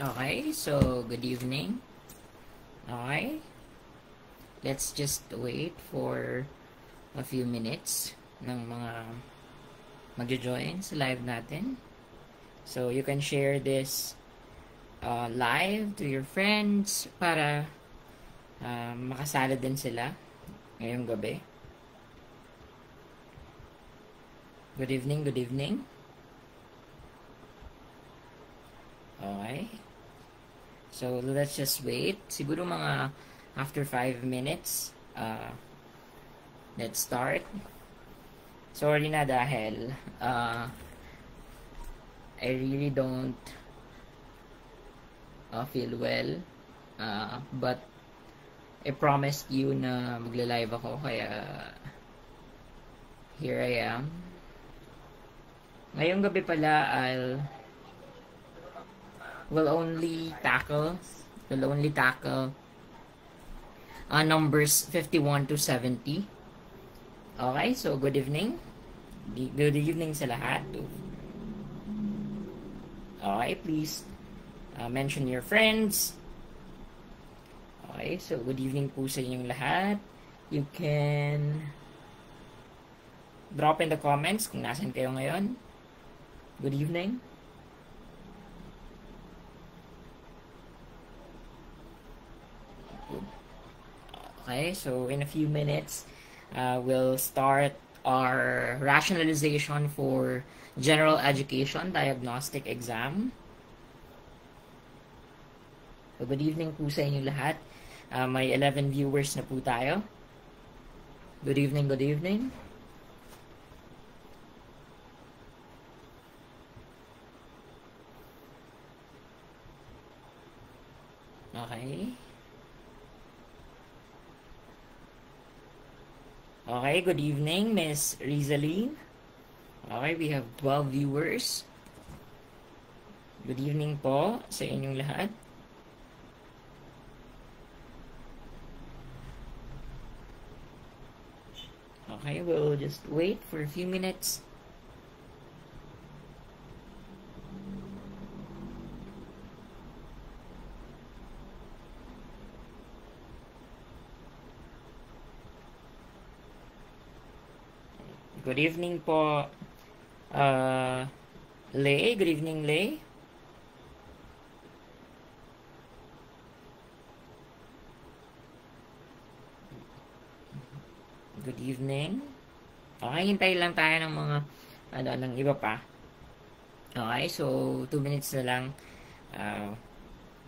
Okay, so good evening. Okay, let's just wait for a few minutes ng mga magjo-join sa live natin. So you can share this live to your friends para makasala din sila ngayong gabi. Good evening, good evening. Okay. So, let's just wait. Siguro mga after 5 minutes, let's start. Sorry na dahil I really don't feel well. But I promised you na magla-live ako, kaya here I am. Ngayong gabi pala, will only tackle numbers 51 to 70. Okay, so good evening. Good evening sa lahat. Okay, please mention your friends. Okay, so good evening po sa inyong lahat. You can drop in the comments kung nasan kayo ngayon. Good evening. Okay, so in a few minutes, we'll start our rationalization for general education diagnostic exam. So good evening po sa inyo lahat. May 11 viewers na po tayo. Good evening, good evening. Okay. Okay, good evening, Miss Rizaline. Okay, we have 12 viewers. Good evening po sa inyong lahat. Okay, we'll just wait for a few minutes. Good evening po, Lay. Good evening, Lay. Good evening. Okay, hintay lang tayo ng mga ng iba pa. Okay, so 2 minutes na lang.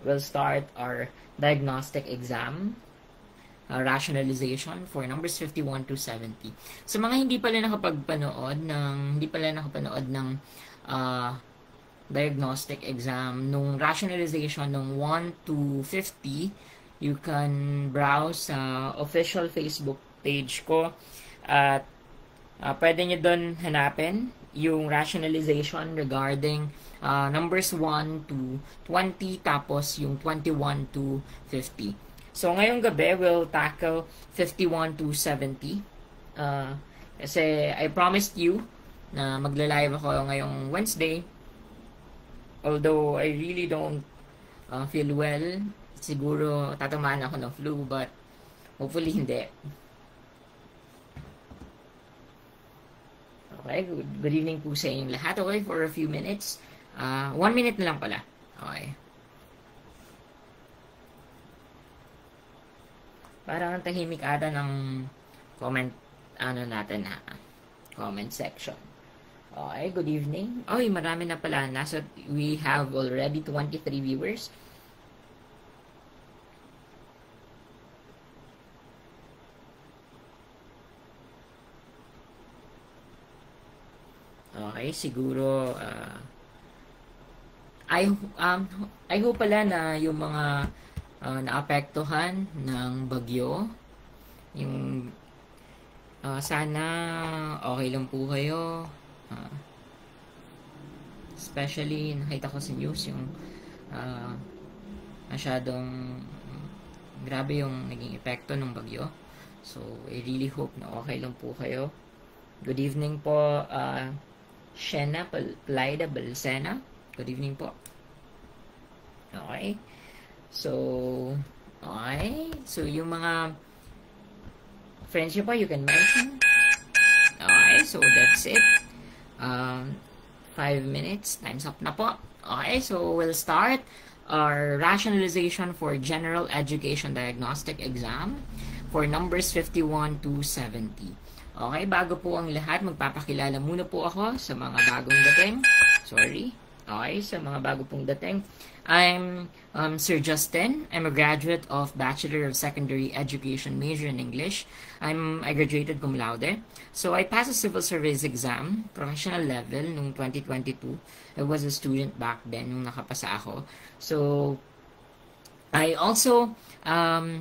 We'll start our diagnostic exam. Rationalization for numbers 51 to 70. Sa mga hindi pala nakapanood ng diagnostic exam nung rationalization nung 1 to 50, you can browse sa official Facebook page ko at pwede nyo doon hanapin yung rationalization regarding numbers 1 to 20 tapos yung 21 to 50. So, ngayong gabi, we'll tackle 51 to 70. Kasi I promised you na magla-live ako ngayong Wednesday. Although, I really don't feel well. Siguro, tatamaan ako ng flu, but hopefully hindi. Okay, good evening po sa inyong lahat. Okay, for a few minutes. 1 minute na lang pala. Okay. Parang tahimik ata ng comment, natin comment section. Okay, good evening. Oy, marami na pala. We have already 23 viewers. Okay, siguro, I hope pala na yung mga naapektuhan ng bagyo, yung sana okay lang po kayo, especially nakita ko sa news yung masyadong grabe yung naging epekto ng bagyo. So I really hope na okay lang po kayo. Good evening po, Shena Plaida Balsena. Good evening po. Okay. Okay? So, okay. So, yung mga friends nyo pa, you can mention. Okay, so that's it. 5 minutes. Time's up na po. Okay, so we'll start our rationalization for General Education Diagnostic Exam for numbers 51 to 70. Okay, bago po ang lahat, magpapakilala muna po ako sa mga bagong dating. Sorry. Okay, sa mga bago pong dating. I'm Sir Justin. I'm a graduate of Bachelor of Secondary Education, major in English. I graduated cum laude. So I passed a civil service exam, professional level, nung 2022. I was a student back then nung nakapasa ako. So I also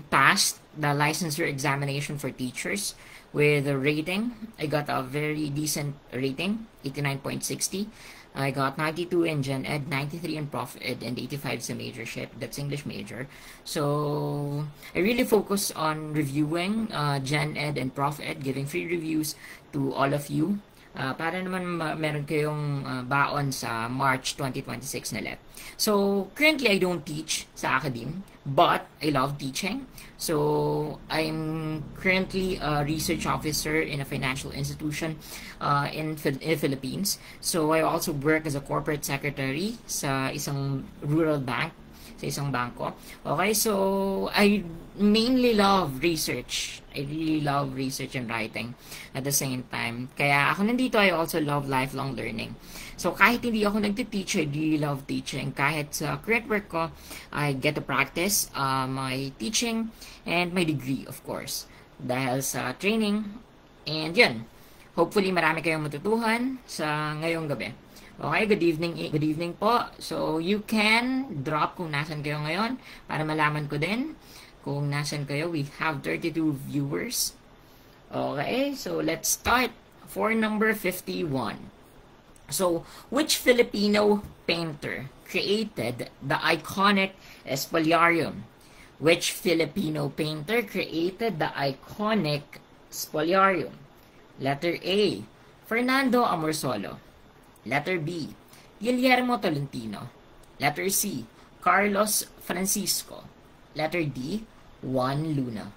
passed the licensure examination for teachers with a rating. I got a very decent rating, 89.60. I got 92 in Gen Ed, 93 in Prof Ed, and 85 sa majorship. That's English major. So, I really focus on reviewing Gen Ed and Prof Ed, giving free reviews to all of you. Para naman meron kayong baon sa March 2026 na LEP. So, currently I don't teach sa academe, but I love teaching. So, I'm currently a research officer in a financial institution in Philippines. So, I also work as a corporate secretary sa isang rural bank, sa isang bangko. Okay, so I mainly love research. I really love research and writing at the same time. Kaya ako nandito, I also love lifelong learning. So kahit hindi ako nagte-teach, I really love teaching. Kahit sa current work ko, I get to practice my teaching and my degree, of course. Dahil sa training. And yun, hopefully marami kayong matutuhan sa ngayong gabi. Okay, good evening po. So, you can drop kung nasan kayo ngayon para malaman ko din kung nasan kayo. We have 32 viewers. Okay, so let's start for number 51. So, which Filipino painter created the iconic Espoliarium? Which Filipino painter created the iconic Spoliarium? Letter A, Fernando Amorsolo. Letter B, Guillermo Tolentino. Letter C, Carlos Francisco. Letter D, Juan Luna.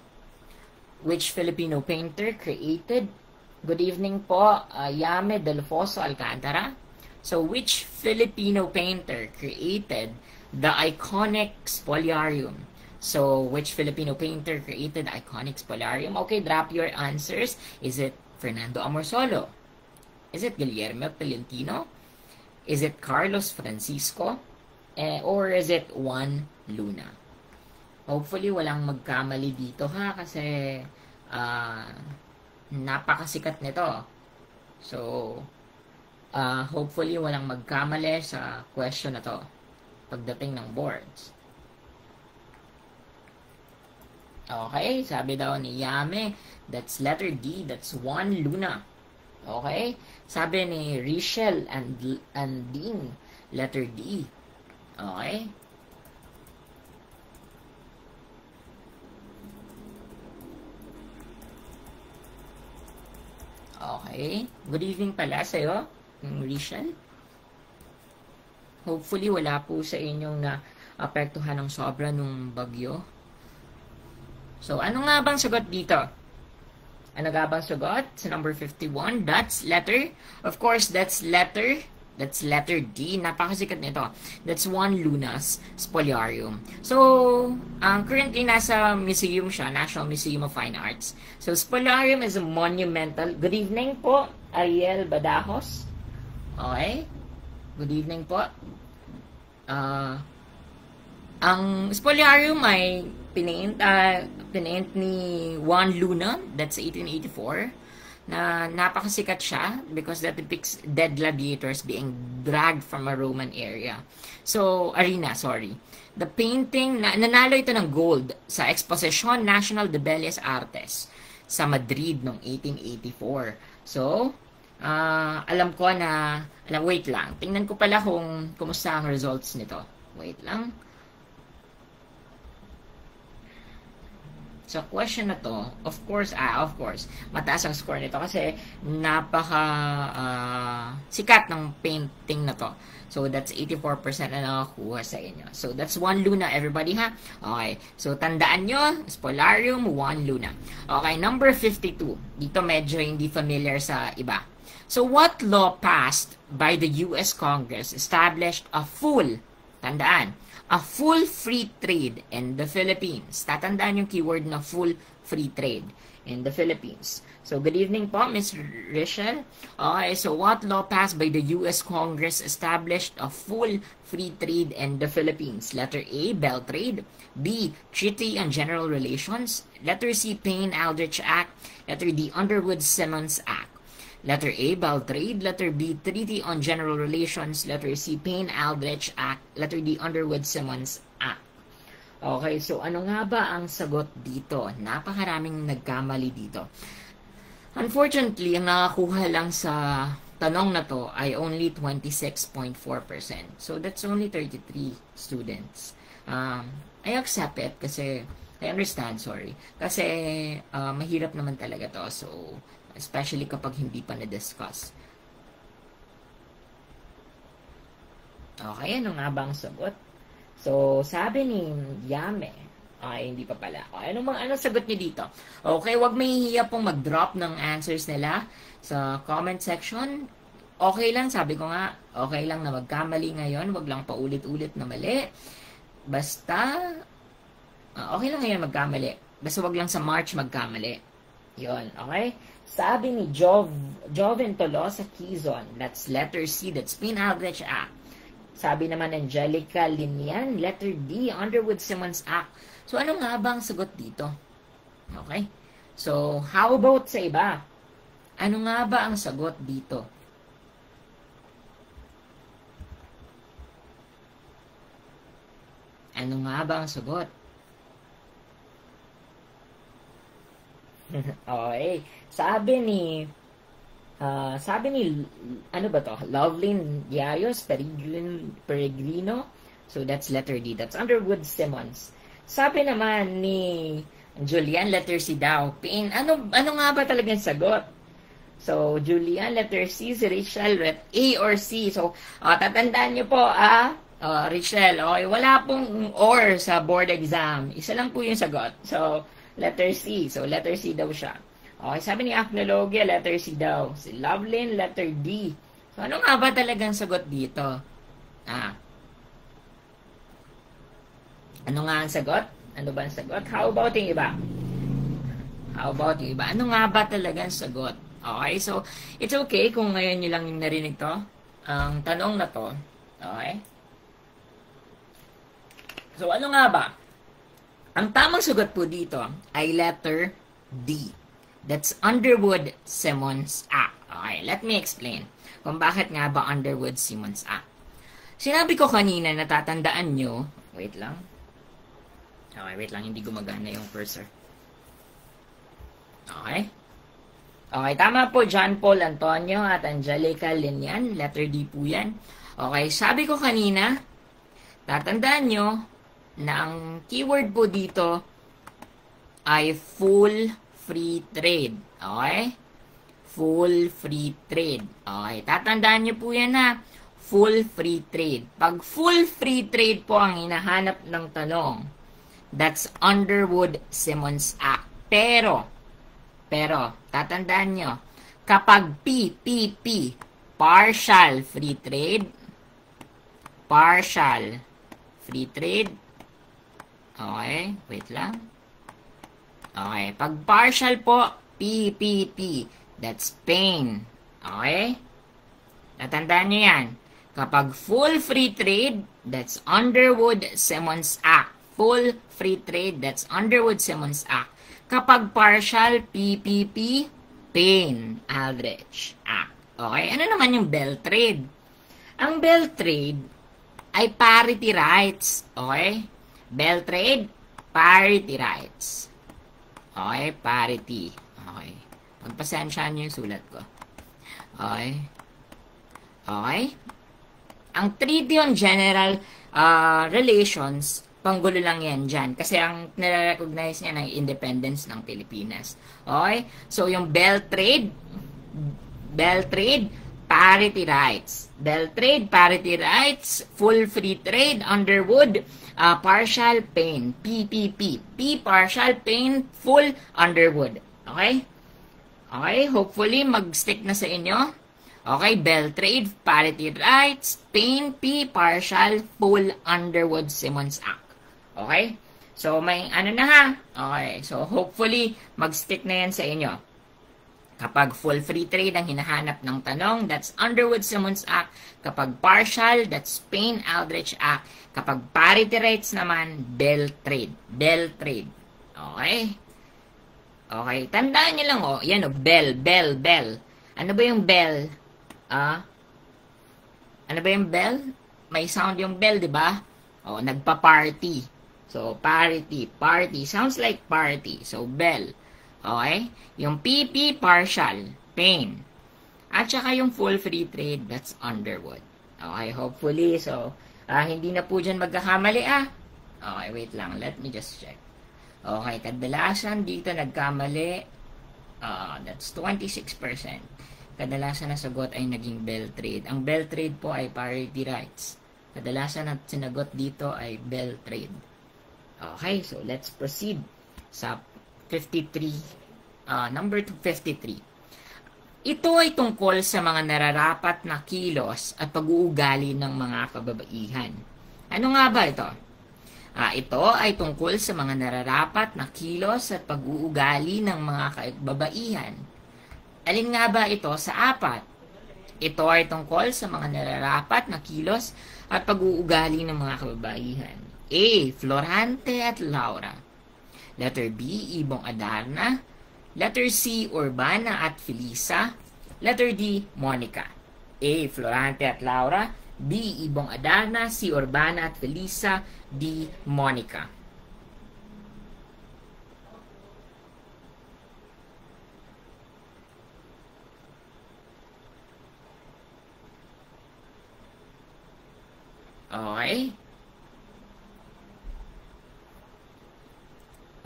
Which Filipino painter created? Good evening po, Yame Delfoso Alcantara. So, which Filipino painter created the iconic Spoliarium? So, which Filipino painter created the iconic Spoliarium? Okay, drop your answers. Is it Fernando Amorsolo? Is it Guillermo Tolentino? Is it Carlos Francisco? Or is it Juan Luna? Hopefully, walang magkamali dito ha, kasi napakasikat nito. So, hopefully, walang magkamali sa question na to pagdating ng boards. Okay, sabi daw ni Yame, that's letter D, that's Juan Luna. Okay? Sabi ni Richelle and Dean, letter D. Okay? Okay. Good evening pala sa'yo, Richelle. Hopefully, wala po sa inyong na-apektuhan ng sobra nung bagyo. So, ano nga bang sagot dito? Ano nga bang sagot sa number 51? That's letter. Of course, that's letter D. Napakasikat nito. That's Juan Luna's Spoliarium. So, currently nasa museum siya, National Museum of Fine Arts. So, Spoliarium is a monumental. Good evening po, Ariel Badajos. Okay? Good evening po. Ang Spoliarium ay pinaint ni Juan Luna, that's 1884, na napakasikat siya because that depicts dead gladiators being dragged from a Roman arena. The painting, nanalo ito ng gold sa Exposición Nacional de Bellas Artes sa Madrid noong 1884. So, wait lang, tingnan ko pala kung kumusta ang results nito. Wait lang. sa question na to, of course, mataas ang score nito kasi napaka sikat ng painting na to. So, that's 84% na nakakuha sa inyo. So, that's 1 Luna, everybody, ha? Okay. So, tandaan nyo, Spolarium, 1 Luna. Okay, number 52. Dito medyo hindi familiar sa iba. So, what law passed by the U.S. Congress established a full, tandaan, a full free trade in the Philippines? Tatandaan yung keyword na full free trade in the Philippines. So, good evening po, Ms. Rachel. Okay, so what law passed by the U.S. Congress established a full free trade in the Philippines? Letter A, Bell Trade. B, Treaty on General Relations. Letter C, Payne-Aldrich Act. Letter D, Underwood-Simmons Act. Letter A, Bell Trade. Letter B, Treaty on General Relations. Letter C, Payne-Aldrich Act. Letter D, Underwood-Simmons Act. Okay, so ano nga ba ang sagot dito? Napakaraming nagkamali dito. Unfortunately, ang nakakuha lang sa tanong na to ay only 26.4%. So, that's only 33 students. I accept it kasi, I understand, sorry. Kasi, mahirap naman talaga to. So, especially kapag hindi pa na-discuss. Okay, ano nga ba ang sagot? So, sabi ni Yame, ay, hindi pa pala. Okay, anong sagot niyo dito? Okay, wag mahihiya pong mag-drop ng answers nila sa comment section. Okay lang, sabi ko nga, okay lang na magkamali ngayon. Wag lang paulit-ulit na mali. Basta, okay lang ngayon magkamali. Basta wag lang sa March magkamali. Yon, okay? Sabi ni Joven Tolosa Quizon, that's letter C, that's Payne-Aldrich Act. Sabi naman Angelica Linian, letter D, Underwood-Simmons Act. So, ano nga ba ang sagot dito? Okay? So, how about sa iba? Ano nga ba ang sagot dito? Ano nga ba ang sagot? Okay. Sabi ni, ano ba to? Loveline Diarios Peregrino. So, that's letter D. That's Underwood-Simmons. Sabi naman ni Julian, letter C daw. Ano nga ba talaga yung sagot? So, Julian, letter C. Si Rachel, A or C. So, tatandaan nyo po, Rachel, okay, wala pong or sa board exam. Isa lang po yung sagot. So, letter C. So, letter C daw siya. Okay, sabi ni Acnologia, letter C daw. Si Loveline, letter D. So, ano nga ba talagang sagot dito? Ano nga ang sagot? Ano ba ang sagot? How about yung iba? How about yung iba? Ano nga ba talaga ang sagot? Okay, so, it's okay kung ngayon nyo lang yung narinig to. Ang tanong na to. Okay? So, ano nga ba? Ang tamang sagot po dito ay letter D. That's Underwood-Simmons Act. Okay, let me explain kung bakit nga ba Underwood-Simmons Act. Sinabi ko kanina, natatandaan nyo, wait lang. Okay, wait lang, hindi gumagana yung cursor. Okay? Okay, tama po, John Paul Antonio at Angelica Linian. Letter D po yan. Okay, sabi ko kanina, tatandaan nyo na ang keyword po dito ay full free trade. Okay? Full free trade. Okay, tatandaan nyo po yan ha. Full free trade. Pag full free trade po ang hinahanap ng tanong, that's Underwood-Simmons Act. Pero, tatandaan nyo, kapag PPP, partial free trade, okay, wait lang. Okay, pag partial po, PPP, that's Payne. Okay? Tatandaan nyo yan. Kapag full free trade, that's Underwood-Simmons Act. Full free trade, that's Underwood-Simmons Act. Kapag partial, PPP, Payne-Aldrich Act. Okay? Ano naman yung Bell Trade? Ang Bell Trade ay parity rights. Okay? Bell Trade, parity rights. Okay? Parity. Okay. Pagpasensyaan nyo yung sulat ko. Okay? Okay? Ang Treaty on General Relations, panggulo lang yan dyan. Kasi ang nare-recognize niya ng independence ng Pilipinas. Okay? So, yung bell trade, parity rights. Bell trade, parity rights, full free trade, Underwood, partial pain, PPP. P, partial pain, full, Underwood. Okay? Okay, hopefully mag-stick na sa inyo. Okay, bell trade, parity rights, pain, P, partial, full, Underwood, Simmons Act. Okay? So, may ano na ha? Okay, so hopefully mag-stick na yan sa inyo. Kapag full free trade ang hinahanap ng tanong, that's Underwood, Simmons Act. Kapag partial, that's Payne-Aldrich Act. Kapag parity rights naman, bell trade. Bell trade. Okay? Okay, tandaan nyo lang, oh. Yan, oh, bell. Ano ba yung bell? Ano ba yung bell? May sound yung bell, di ba? Oh, nagpa-party. So, party. Sounds like party. So, bell. Okay? Yung PP, partial. Pain. At saka yung full free trade, that's Underwood. Okay, hopefully. So, hindi na po dyan magkakamali, Okay, wait lang. Let me just check. Okay, kadalasan dito nagkamali. That's 26%. Kadalasan na sagot ay naging bell trade. Ang bell trade po ay parity rights. Kadalasan na sinagot dito ay bell trade. Okay, so let's proceed sa 53. Number 53. Ito ay tungkol sa mga nararapat na kilos at pag-uugali ng mga kababaihan. Ano nga ba ito? Ito ay tungkol sa mga nararapat na kilos at pag-uugali ng mga kababaihan. Alin nga ba ito sa apat? Ito ay tungkol sa mga nararapat na kilos at pag-uugali ng mga kababaihan. A. Florante at Laura. Letter B. Ibong Adarna. Letter C. Urbana at Felisa. Letter D. Monica. A. Florante at Laura. B. Ibong Adarna. C. Urbana at Felisa. D. Monica. Okay.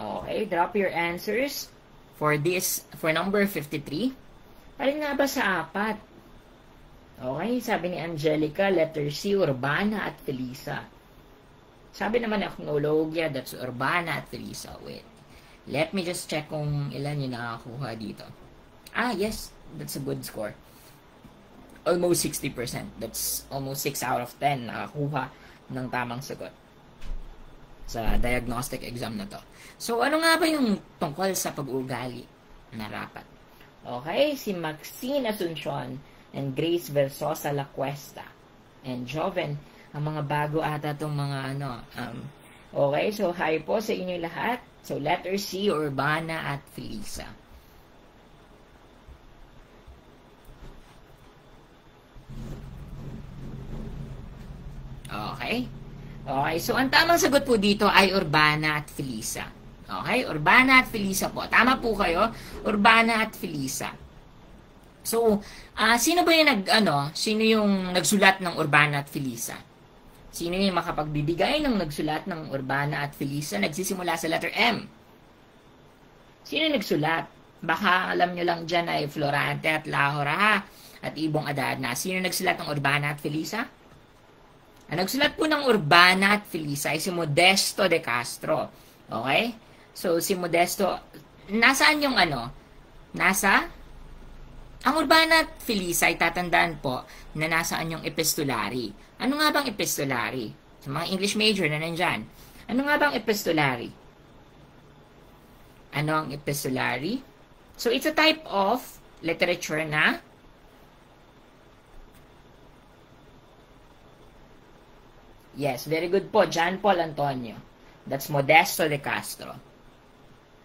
Okay, drop your answers for number 53. Alin nga ba sa apat? Okay, sabi ni Angelica, letter C, Urbana at Felisa. Sabi naman ni Aknologia, that's Urbana at Felisa. Wait, let me just check kung ilan yung nakakuha dito. Yes, that's a good score. Almost 60%. That's almost 6 out of 10 nakakuha ng tamang sagot sa diagnostic exam na to. So, ano nga ba yung tungkol sa pag-uugali na rapat? Okay, si Maxine Asuncion and Grace Versosa La Cuesta and Joven, ang mga bago ata itong mga okay, so hi po sa inyo lahat. So, letter C, Urbana at Felisa. Okay? Okay, so ang tamang sagot po dito ay Urbana at Felisa. Okay, Urbana at Felisa po. Tama po kayo, Urbana at Felisa. So, sino ba yung sino yung nagsulat ng Urbana at Felisa? Sino yung makapagbibigay ng nagsulat ng Urbana at Felisa? Nagsisimula sa letter M. Sino nagsulat? Baka alam nyo lang dyan ay Florante at Laura at Ibong Adarna. Sino nagsulat ng Urbana at Felisa? Ang nagsulat po ng Urbana at Felisa ay si Modesto de Castro. Okay? So, si Modesto, nasaan yung ang Urbana at Felisa ay tatandaan po na nasaan yung epistolary. Ano nga bang epistolary? Sa mga English major na nandyan. Ano nga bang epistolary? Ano ang epistolary? So, it's a type of literature na yes, very good po. John Paul Antonio. That's Modesto de Castro.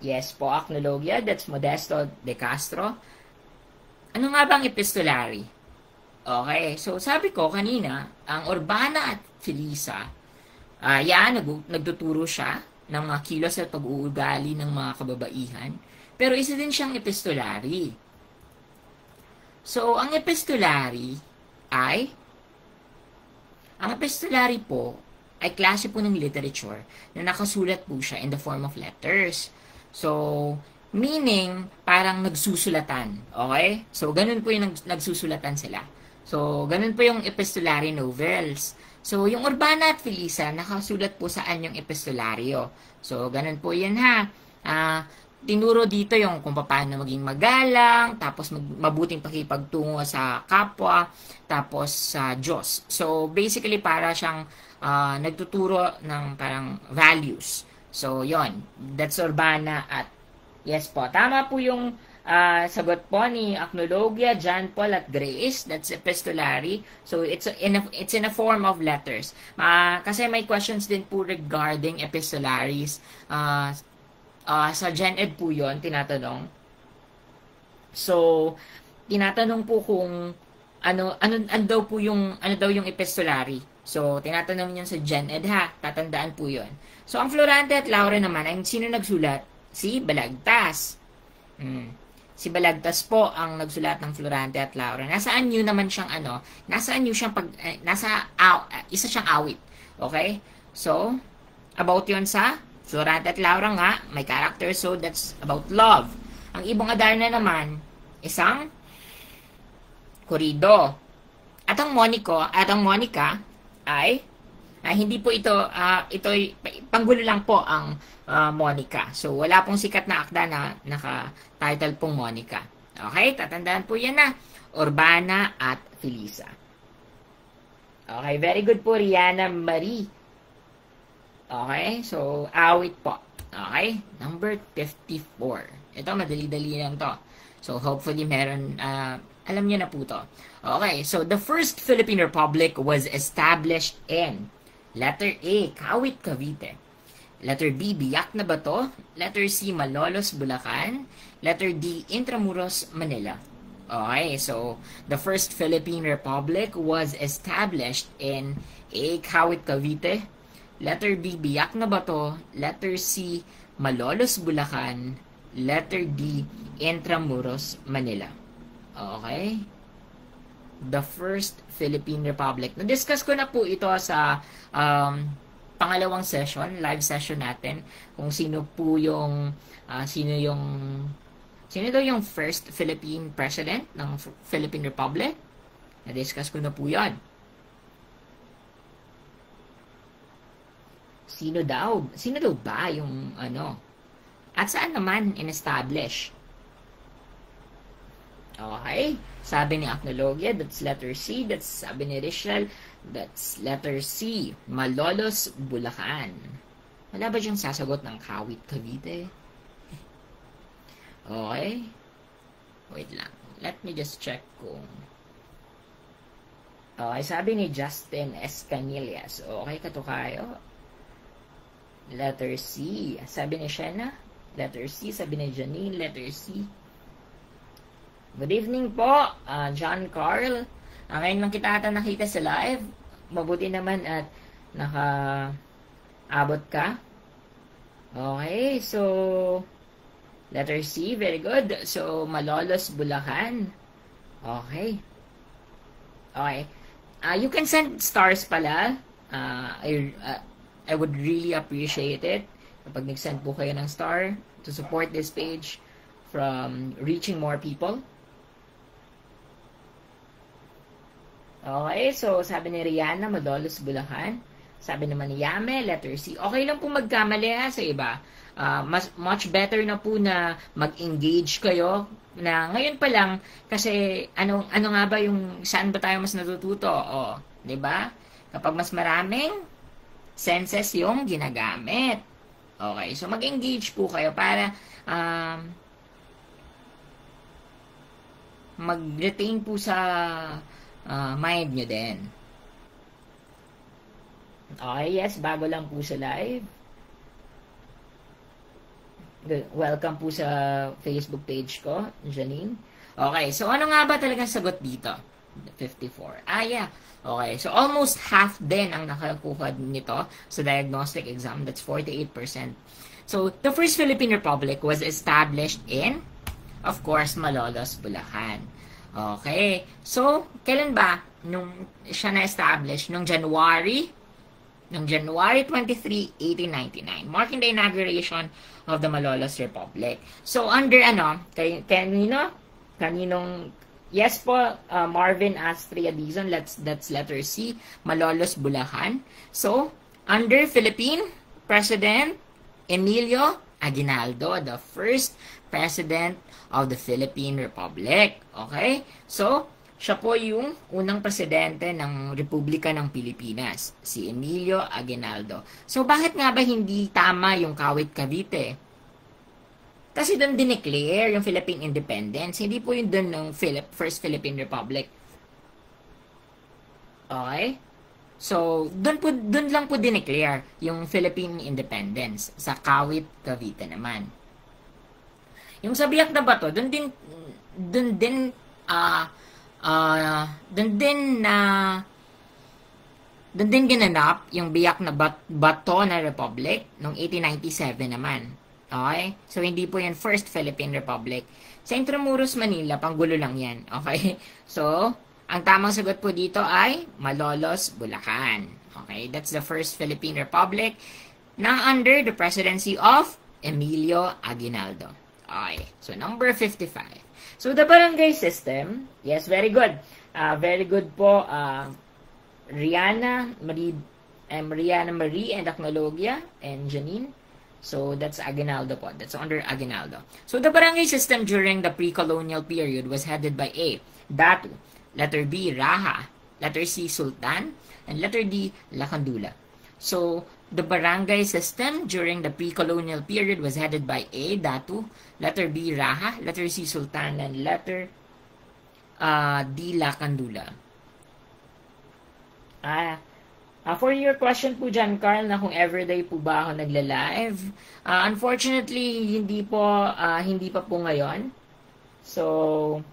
Yes po, Aknologia. That's Modesto de Castro. Ano nga bang epistolary? Okay, so sabi ko kanina, ang Urbana at Felisa, nagtuturo siya ng mga kilos at pag-uugali ng mga kababaihan. Pero isa din siyang epistolary. So, ang epistolary po ay klase po ng literature na nakasulat po siya in the form of letters. So, meaning, parang nagsusulatan. Okay? So, ganun po yung nagsusulatan sila. So, ganun po yung epistolary novels. So, yung Urbana at Felisa, nakasulat po saan yung epistolaryo. So, ganun po yun ha. Tinuro dito yung kung paano maging magalang, tapos mabuting pakipagtungo sa kapwa, tapos sa Diyos. So, basically, para siyang nagtuturo ng parang values. So, yon. That's Urbana at yes po. Tama po yung sagot po ni Acnologia, John Paul at Grace. That's epistolary. So, it's in a form of letters. Kasi may questions din po regarding epistolaries. Sa Gen Ed po yun, tinatanong. So, tinatanong po kung ano daw yung epistolary. So, tinatanong niyan sa Gen Ed ha. Tatandaan po yun. So, ang Florante at Laura naman, ay sino nagsulat? Si Balagtas. Si Balagtas po ang nagsulat ng Florante at Laura. Nasaan nyo naman siyang isa siyang awit. Okay? So, about yun sa Florante at Laura nga, may character, so that's about love. Ang Ibong Adarna naman, isang korido. At ang Monica ay hindi po ito, panggulo lang po ang Monica. So, wala pong sikat na akda na naka-title pong Monica. Okay, tatandaan po yan na. Urbana at Felisa. Okay, very good po, Rihanna Marie. Okay, so, awit po. Okay, number 54. Ito, madali-dali lang to. So, hopefully, meron, alam niyo na po to. Okay, so, the first Philippine Republic was established in letter A, Kawit, Cavite. Letter B, Biak na Bato. Letter C, Malolos, Bulacan. Letter D, Intramuros, Manila. Okay, so, the first Philippine Republic was established in A, Kawit, Cavite. Letter B, Biak na Bato. Letter C, Malolos, Bulacan. Letter D, Intramuros, Manila. Okay? The first Philippine Republic. Na-discuss ko na po ito sa pangalawang session, live session natin, kung sino po yung sino daw yung first Philippine President ng Philippine Republic. Na-discuss ko na po yan. Sino daw ba yung at saan naman in-establish? Okay, sabi ni Acnologia, that's letter C. That's sabi ni Richel, that's letter C, Malolos, Bulacan. Wala ba diyang sasagot ng Kawit, Cavite? Okay, wait lang, let me just check kung okay, sabi ni Justin Escanillas. Okay, katukayo. Letter C. Sabi ni Shena, letter C. Sabi ni Janine, letter C. Good evening po, John Carl. Ngayon lang kita ata nakita sa live. Mabuti naman at naka-abot ka. Okay, so letter C, very good. So, Malolos, Bulacan. Okay. Okay. You can send stars pala. I would really appreciate it kapag nag-send po kayo ng star to support this page from reaching more people. Okay, so sabi ni Rihanna, Malolos, Bulacan. Sabi naman ni Yame, letter C. Okay lang po magkamali ha sa iba. Much better na po na mag-engage kayo na ngayon pa lang kasi ano nga ba yung saan ba tayo mas natututo? O, 'di ba? Kapag mas maraming senses yung ginagamit. Okay, so mag-engage po kayo para mag-retain po sa mind nyo din. Okay, yes, bago lang po sa live. Welcome po sa Facebook page ko, Janine. Okay, so ano nga ba talagang sagot dito? 54. Yeah. Okay, so almost half din ang nakakuha nito sa diagnostic exam. That's 48%. So, the first Philippine Republic was established in, of course, Malolos, Bulacan. Okay, so, kailan ba nung siya na-establish? Nung January noong January 23, 1899, marking the inauguration of the Malolos Republic. So, under kaninong, yes po, Marvin Astria Dizon, that's letter C, Malolos, Bulacan. So, under Philippine President Emilio Aguinaldo, the first President of the Philippine Republic. Okay? So, siya po yung unang presidente ng Republika ng Pilipinas, si Emilio Aguinaldo. So, bakit nga ba hindi tama yung Kawit Cavite? Kasi doon dineclare yung Philippine Independence. Hindi po yun doon ng First Philippine Republic. Okay? So, doon lang po dineclare yung Philippine Independence. Sa Kawit Cavite naman. Yung sa Biak na Bato, doon din ginanap yung biyak na bato na republic noong 1897 naman. Okay? So, hindi po yan First Philippine Republic. Sa Intramuros, Manila, panggulo lang yan. Okay? So, ang tamang sagot po dito ay Malolos, Bulacan. Okay? That's the First Philippine Republic na under the presidency of Emilio Aguinaldo. Okay. So, number 55. So, the barangay system, yes, very good. Very good po, Rihanna Marie and Acnologia and Janine. So, that's Aguinaldo po. That's under Aguinaldo. So, the barangay system during the pre-colonial period was headed by A, Datu, letter B, Raha, letter C, Sultan, and letter D, Lacandula. So, the barangay system during the pre-colonial period was headed by A, Datu, letter B, Raha, letter C, Sultan, and letter D, Lacandula. For your question po dyan, Carl, na kung everyday po ba ako nagla-live, unfortunately, hindi pa po ngayon. So,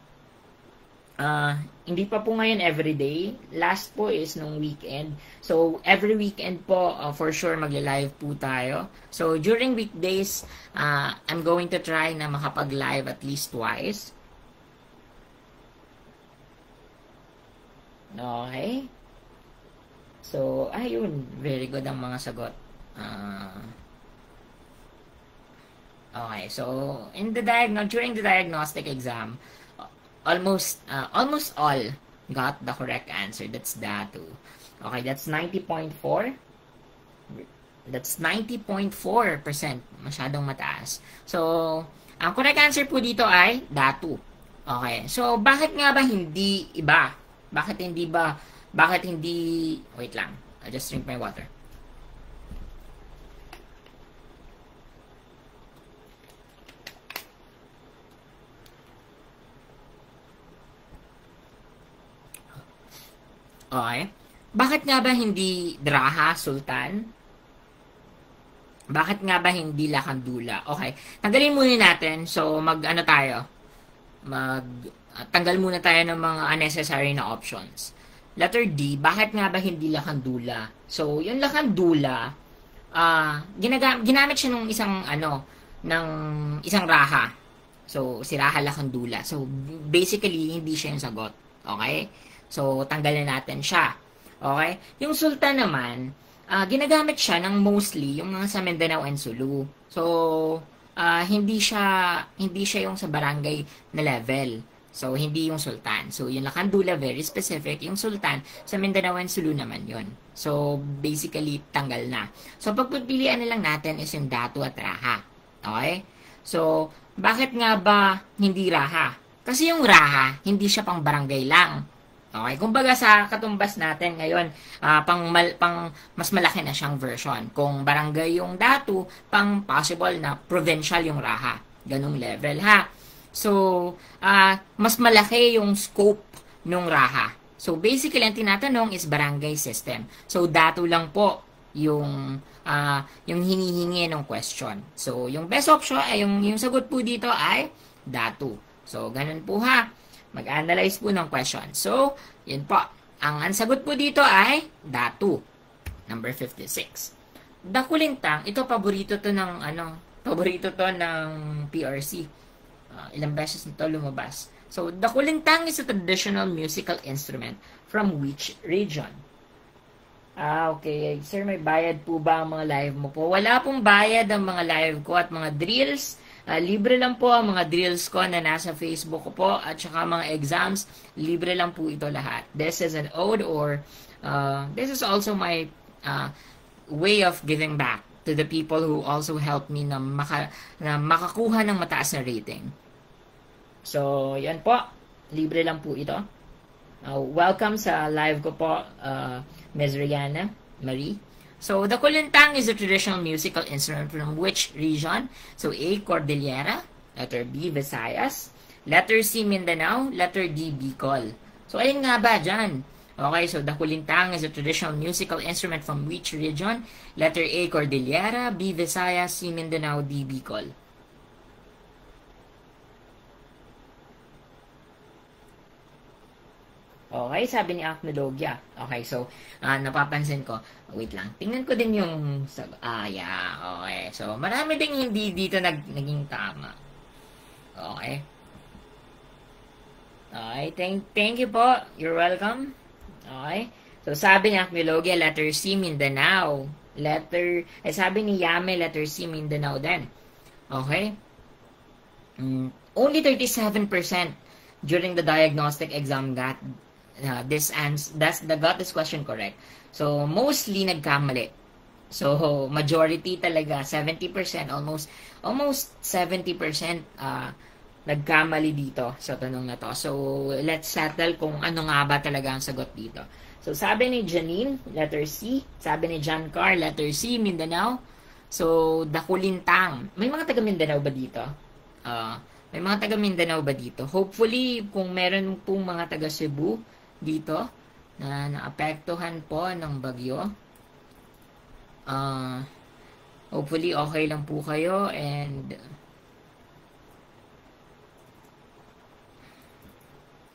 hindi pa po ngayon everyday. Last po is nung weekend. So, every weekend po, for sure, magla-live po tayo. So, during weekdays, I'm going to try na makapag-live at least twice. Okay. So, ayun. Very good ang mga sagot. Okay. So, during the diagnostic exam, almost all got the correct answer. That's Datu. Okay, that's 90.4. That's 90.4%. Masyadong mataas. So, ang correct answer po dito ay Datu. Okay. So, bakit nga ba hindi iba? Bakit hindi, wait lang. I'll just drink my water. Okay. Bakit nga ba hindi Draha, Sultan? Bakit nga ba hindi Lacandula? Okay. Tanggalin muna natin. So, tanggal muna tayo ng mga unnecessary na options. Letter D, bakit nga ba hindi Lacandula? So, yung Lacandula, ginamit siya ng isang raha. So, si Raha Lacandula. So, basically, hindi siya yung sagot. Okay? So, tanggalin natin siya. Okay? Yung Sultan naman, ginagamit siya ng mostly yung mga sa Mindanao and Sulu. So, hindi siya yung sa barangay na level. So, hindi yung Sultan. So, yung Lacandula, very specific. Yung Sultan, sa Mindanao and Sulu naman yun. So, basically, tanggal na. So, pagpipilian na lang natin is yung Datu at Raha. Okay? So, bakit nga ba hindi Raha? Kasi yung Raha, hindi siya pang barangay lang. Okay, kumbaga sa katumbas natin ngayon, mas malaki na siyang version. Kung barangay yung Datu, pang possible na provincial yung Raha. Ganung level ha. So, mas malaki yung scope ng Raha. So, basically, ang tinatanong is barangay system. So, Datu lang po yung hinihingi ng question. So, yung best option, yung sagot po dito ay Datu. So, ganun po ha. Mag-analyze po ng question. So, yun po. Ang sagot po dito ay Datu. Number 56. Dakulintang, ito paborito to ng PRC. Ilang beses nito lumabas. So, dakulintang is a traditional musical instrument from which region? Okay. Sir, may bayad po ba ang mga live mo po? Wala pong bayad ang mga live ko at mga drills. Libre lang po ang mga drills ko na nasa Facebook ko po at saka mga exams. Libre lang po ito lahat. This is an ode or this is also my way of giving back to the people who also helped me na makakuha ng mataas na rating. So, yan po. Libre lang po ito. Welcome sa live ko po, Ms. Rihanna Marie. So, the kulintang is a traditional musical instrument from which region? So, A, Cordillera. Letter B, Visayas. Letter C, Mindanao. Letter D, Bicol. So, ayun nga ba dyan? Okay, so the kulintang is a traditional musical instrument from which region? Letter A, Cordillera. B, Visayas. C, Mindanao. D, Bicol. Okay, sabi ni Acnologia. Okay, so, napapansin ko. Wait lang. Tingnan ko din yung... yeah. Okay. So, marami ding hindi dito naging tama. Okay. Okay, thank you po. You're welcome. Okay. So, sabi ni Acnologia, letter C, Mindanao. Sabi ni Yame, letter C, Mindanao din. Okay. Only 37% during the diagnostic exam got got this question correct. So, mostly nagkamali. So, majority talaga, 70%, almost 70% nagkamali dito sa tanong na to. So, let's settle kung ano nga ba talaga ang sagot dito. So, sabi ni Janine, letter C. Sabi ni John Carr, letter C, Mindanao. So, Dakulintang. May mga taga Mindanao ba dito? May mga taga Mindanao ba dito? Hopefully, kung meron pong mga taga Cebu dito na naapektuhan po ng bagyo, hopefully okay lang po kayo and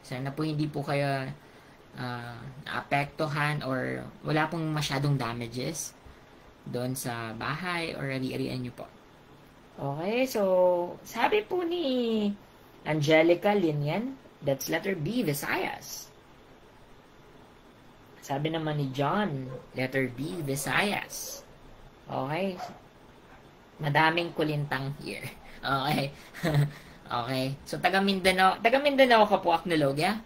sana po hindi po kayo naapektuhan or wala pong masyadong damages doon sa bahay or ari-arian nyo po. Okay, so sabi po ni Angelica Linian, that's letter B, Visayas. Sabi naman ni John, letter B, Visayas. Okay. Madaming kulintang here. Okay. Okay. So, taga Mindanao ka po, Acnologia?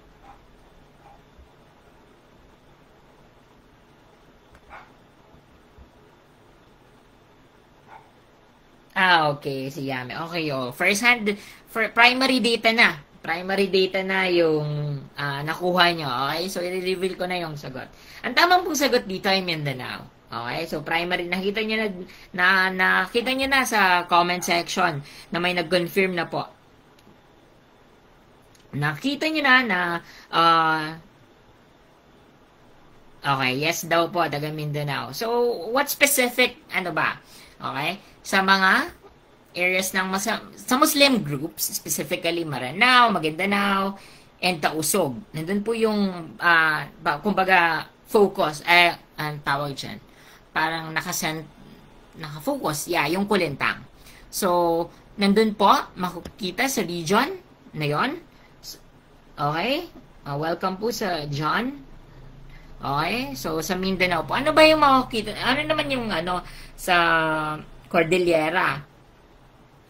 Okay. Si Yame. Okay, primary data na. Primary data na yung nakuha nyo. Okay? So, i-reveal ko na yung sagot. Ang tamang pong sagot dito ay Mindanao. Okay? So, primary. Nakita nyo nakita nyo na sa comment section na may nag-confirm na po. Nakita nyo na okay, yes daw po, taga Mindanao. So, what specific, Okay? Sa mga areas ng sa Muslim groups, specifically Maranao, Maguindanao, and Tausog. Nandun po yung, kumbaga, focus, ang tawag dyan. Parang nakafocus, yung kulintang. So, nandun po, makikita sa region na yon. Okay? Welcome po sa John. Okay? So, sa Mindanao po. Ano ba yung makikita? Ano naman yung, sa Cordillera?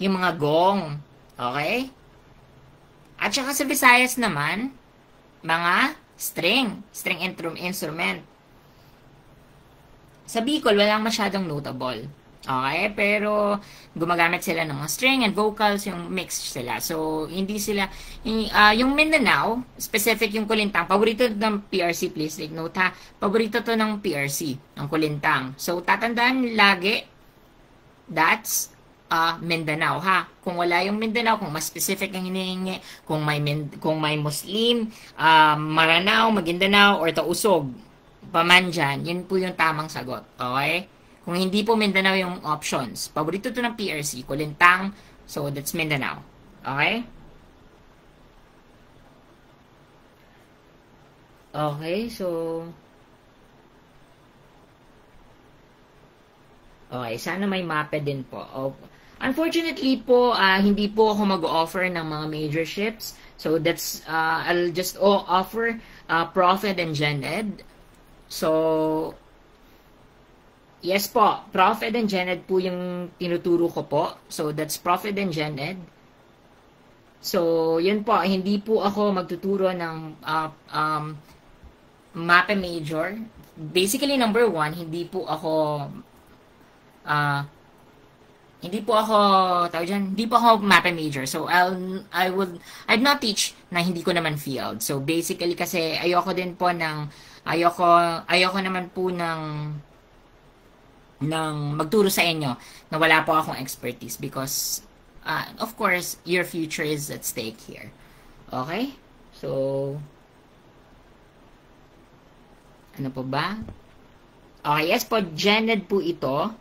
Yung mga gong. Okay? At saka sa Visayas naman, mga string instrument. Sa Bicol, walang masyadong notable. Okay? Pero, gumagamit sila ng mga string and vocals, yung mix sila. So, hindi sila, yung Mindanao, specific yung kulintang, paborito ng PRC, please take note ha, paborito to ng PRC, ng kulintang. So, tatandaan lagi, that's Mindanao ha. Kung wala yung Mindanao, kung mas specific ang hinihingi, kung may Muslim, Maranao, Maguindanao, or Tausog, paman dyan, yun po yung tamang sagot. Okay? Kung hindi po Mindanao yung options, paborito to ng PRC, kulintang, so that's Mindanao. Okay? Okay, so okay, sana may mape din po. Unfortunately po, hindi po ako mag-offer ng mga major ships. So, that's, I'll just offer Prophet and Gen Ed. So, Yes po, Prof. Ed and Gen Ed po yung tinuturo ko po. So, that's Prof. Ed and Gen Ed. So, yun po, hindi po ako magtuturo ng MAPE major. Basically, number one, hindi po ako hindi po ako MAPE major. So, I'd not teach na hindi ko naman field. So, basically kasi ayoko naman po ng magturo sa inyo na wala po akong expertise because, of course, your future is at stake here. Okay? So, ano po ba? Okay, yes po, Gen Ed po ito.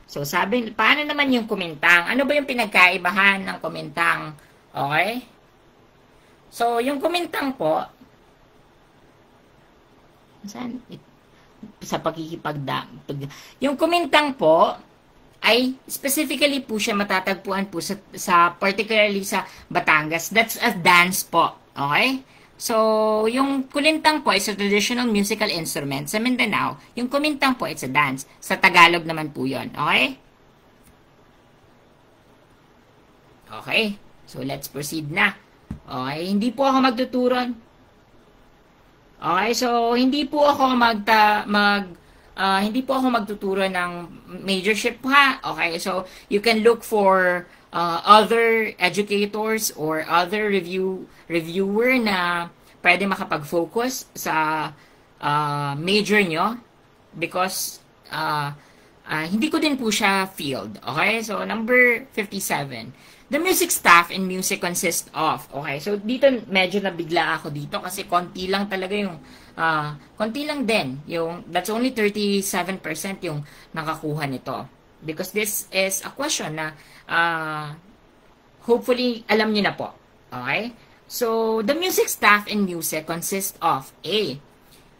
So, sabi, paano naman yung kumintang? Ano ba yung pinagkaibahan ng kumintang? Okay? So, yung kumintang po, saan? Sa yung kumintang po, ay specifically po siya matatagpuan po sa particularly sa Batangas. That's a dance po. Okay? So, yung kulintang po is a traditional musical instrument. Sa Mindanao, yung kumintang po, it's a dance. Sa Tagalog naman po yun. Okay? Okay. So, let's proceed na. Okay. Hindi po ako magtuturon. Okay. So, hindi po ako magtuturo ng majorship ha. Okay. So, you can look for other educators or other reviewer na pwede makapag-focus sa major nyo because hindi ko din po siya field. Okay? So, number 57. The music staff and music consist of. Okay? So, dito medyo nabigla ako dito kasi konti lang talaga yung konti lang din. That's only 37% yung nakakuha nito. Because this is a question na hopefully alam niyo na po. Okay? So, the music staff in music consists of A.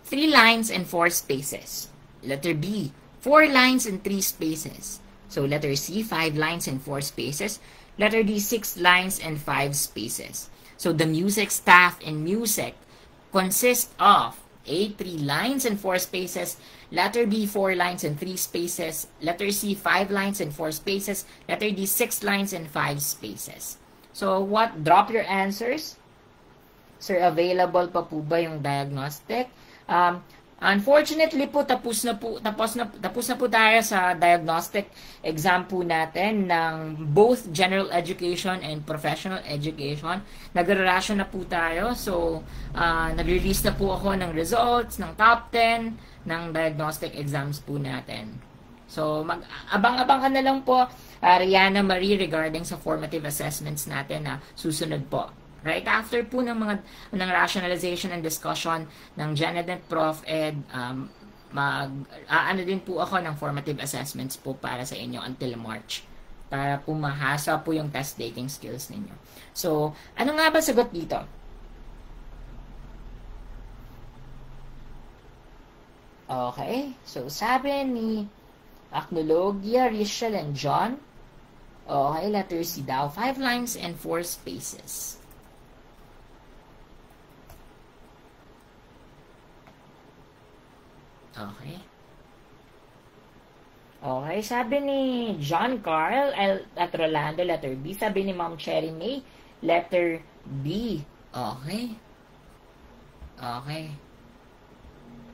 3 lines and 4 spaces. Letter B. 4 lines and 3 spaces. So, letter C. 5 lines and 4 spaces. Letter D. 6 lines and 5 spaces. So, the music staff in music consists of A. 3 lines and 4 spaces. Letter B, 4 lines and 3 spaces. Letter C, 5 lines and 4 spaces. Letter D, 6 lines and 5 spaces. So, what? Drop your answers. Sir, available pa po ba yung diagnostic? Unfortunately po, tapos na po tayo sa diagnostic exam po natin ng both general education and professional education. Nag-relation na po tayo. So, nag-release na po ako ng results, ng top 10, ng diagnostic exams po natin. So, abang-abang ka na lang po, Rihanna Marie, regarding sa formative assessments natin na susunod po. Right after po ng rationalization and discussion ng Gen Ed and Prof. Ed, ano din po ako ng formative assessments po para sa inyo until March. Para po mahasa po yung test taking skills ninyo. So, ano nga ba sagot dito? Okay. So, sabi ni Acnologia, Rachel, and John. Okay, letter C daw. 5 lines and 4 spaces. Okay. Okay, sabi ni John Carl at Rolando, letter B. Sabi ni Ma'am Cherry May, letter B. Okay. Okay.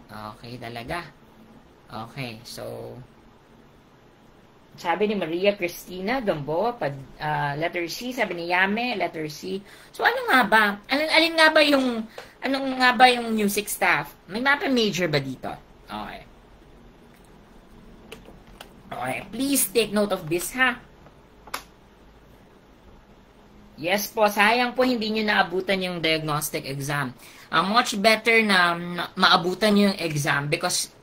Okay talaga. Okay, so sabi ni Maria Cristina Gamboa, letter C. Sabi ni Yame, letter C. So ano nga ba? Alin nga ba yung music staff? May MAPE major ba dito? Okay. Okay, please take note of this, ha? Yes po, sayang po hindi nyo naabutan yung diagnostic exam. Much better na maabutan nyo yung exam because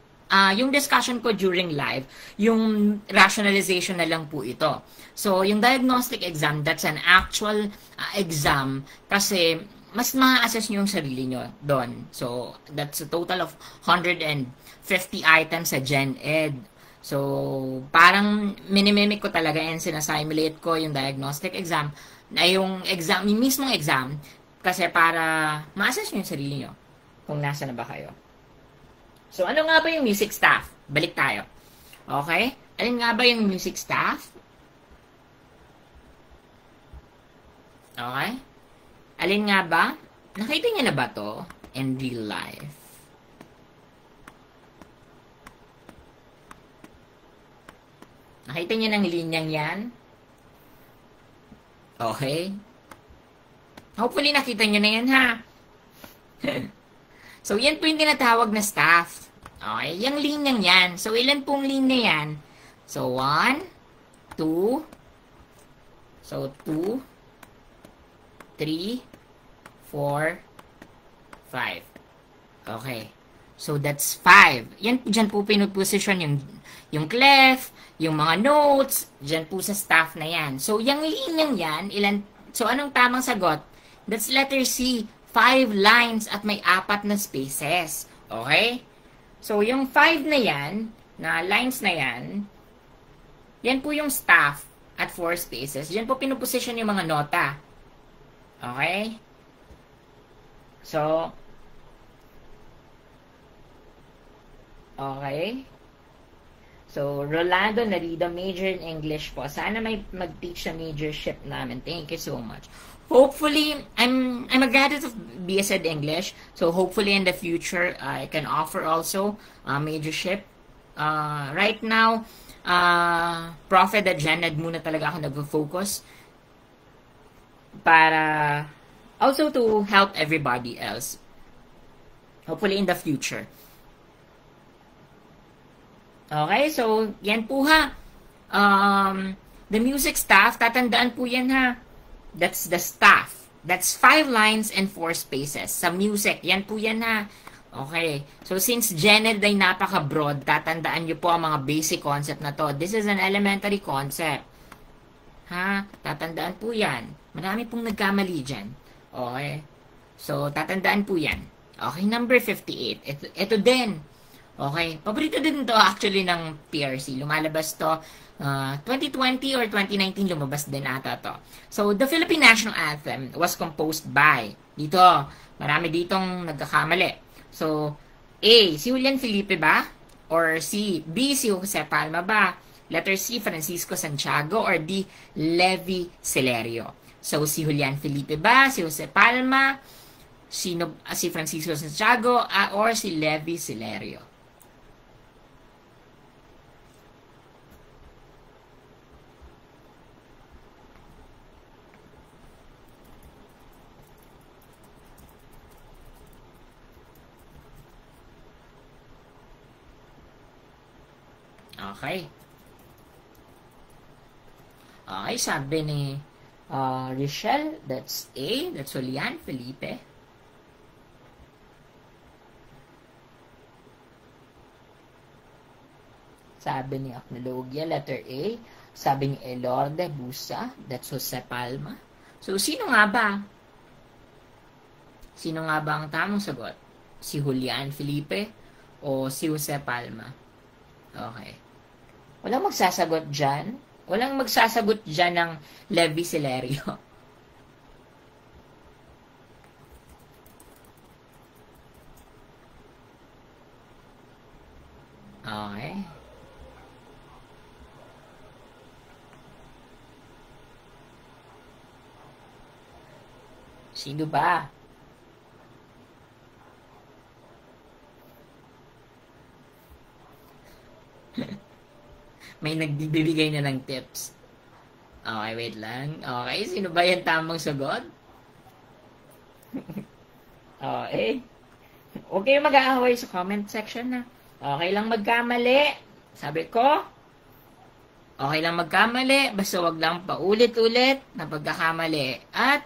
yung discussion ko during live, yung rationalization na lang po ito. So, yung diagnostic exam, that's an actual exam kasi mas ma-assess nyo yung sarili nyo doon. So, that's a total of 150 items sa Gen Ed. So, parang minimimic ko talaga and sinasimulate ko yung diagnostic exam na yung mismong exam kasi para ma-assess nyo yung sarili nyo kung nasa na ba kayo. So, ano nga ba yung music staff? Balik tayo. Okay? Alin nga ba yung music staff? Okay? Alin nga ba? Nakita niyo na ba to in real life? Nakita niyo ng linyang yan? Okay? Hopefully nakita niyo na yan, ha? So, yan po yung tinatawag na staff. Okay? Yung linyang yan. So, ilan pong linya yan? So, 1, 2, so 2, 3, 4, 5. Okay. So, that's 5. Yan, dyan po pinuposition yung clef, yung mga notes, dyan po sa staff na yan. So, yung linyang yan, so, anong tamang sagot? That's letter C. 5 lines at may 4 na spaces. Okay? So, yung 5 na yan, na lines na yan po yung staff at 4 spaces. Diyan po pinuposition yung mga nota. Okay? So, okay. So, Rolando Narido, major in English po. Sana may mag-teach sa majorship namin. Thank you so much. Hopefully, I'm a graduate of BSed English. So, hopefully in the future, I can offer also majorship. Right now, Prophet at Janad muna talaga ako nag-focus para also to help everybody else. Hopefully in the future. Okay, so yan po ha. The music staff, tatandaan po yan ha. That's the staff. That's 5 lines and 4 spaces. Sa music, yan po yan ha. Okay. So, since Gened ay napaka-broad, tatandaan nyo po ang mga basic concept na to. This is an elementary concept. Ha? Tatandaan po yan. Marami pong nagkamali dyan. Okay. So, tatandaan po yan. Okay, number 58. Ito din. Okay. Paborito din to actually ng PRC. Lumalabas to 2020 or 2019 lumabas din ata to. So, the Philippine National Anthem was composed by, dito, marami ditong nagkakamali. So, A, si Julian Felipe ba? Or B, si Jose Palma ba? Letter C, Francisco Santiago? Or D, Levi Celerio? So, si Julian Felipe ba? Si Jose Palma? Si Francisco Santiago? Or si Levi Celerio? Okay. Okay, sabi ni Richelle, that's A. That's Julian Felipe. Sabi ni Acnologia, letter A. Sabi ni Elorde Busa, that's Jose Palma. So, sino nga ba? Sino nga ba ang tamang sagot? Si Julian Felipe o si Jose Palma? Okay. Walang magsasagot dyan. Walang magsasagot dyan ng Levi Celerio. Okay. Sino ba? May nagbibigay na ng tips. Okay, wait lang. Okay, sino ba yung tamang sagot? Okay. Okay, mag-aaway sa comment section na. Okay lang magkamali. Sabi ko, okay lang magkamali. Basta wag lang paulit-ulit na pagkakamali. At,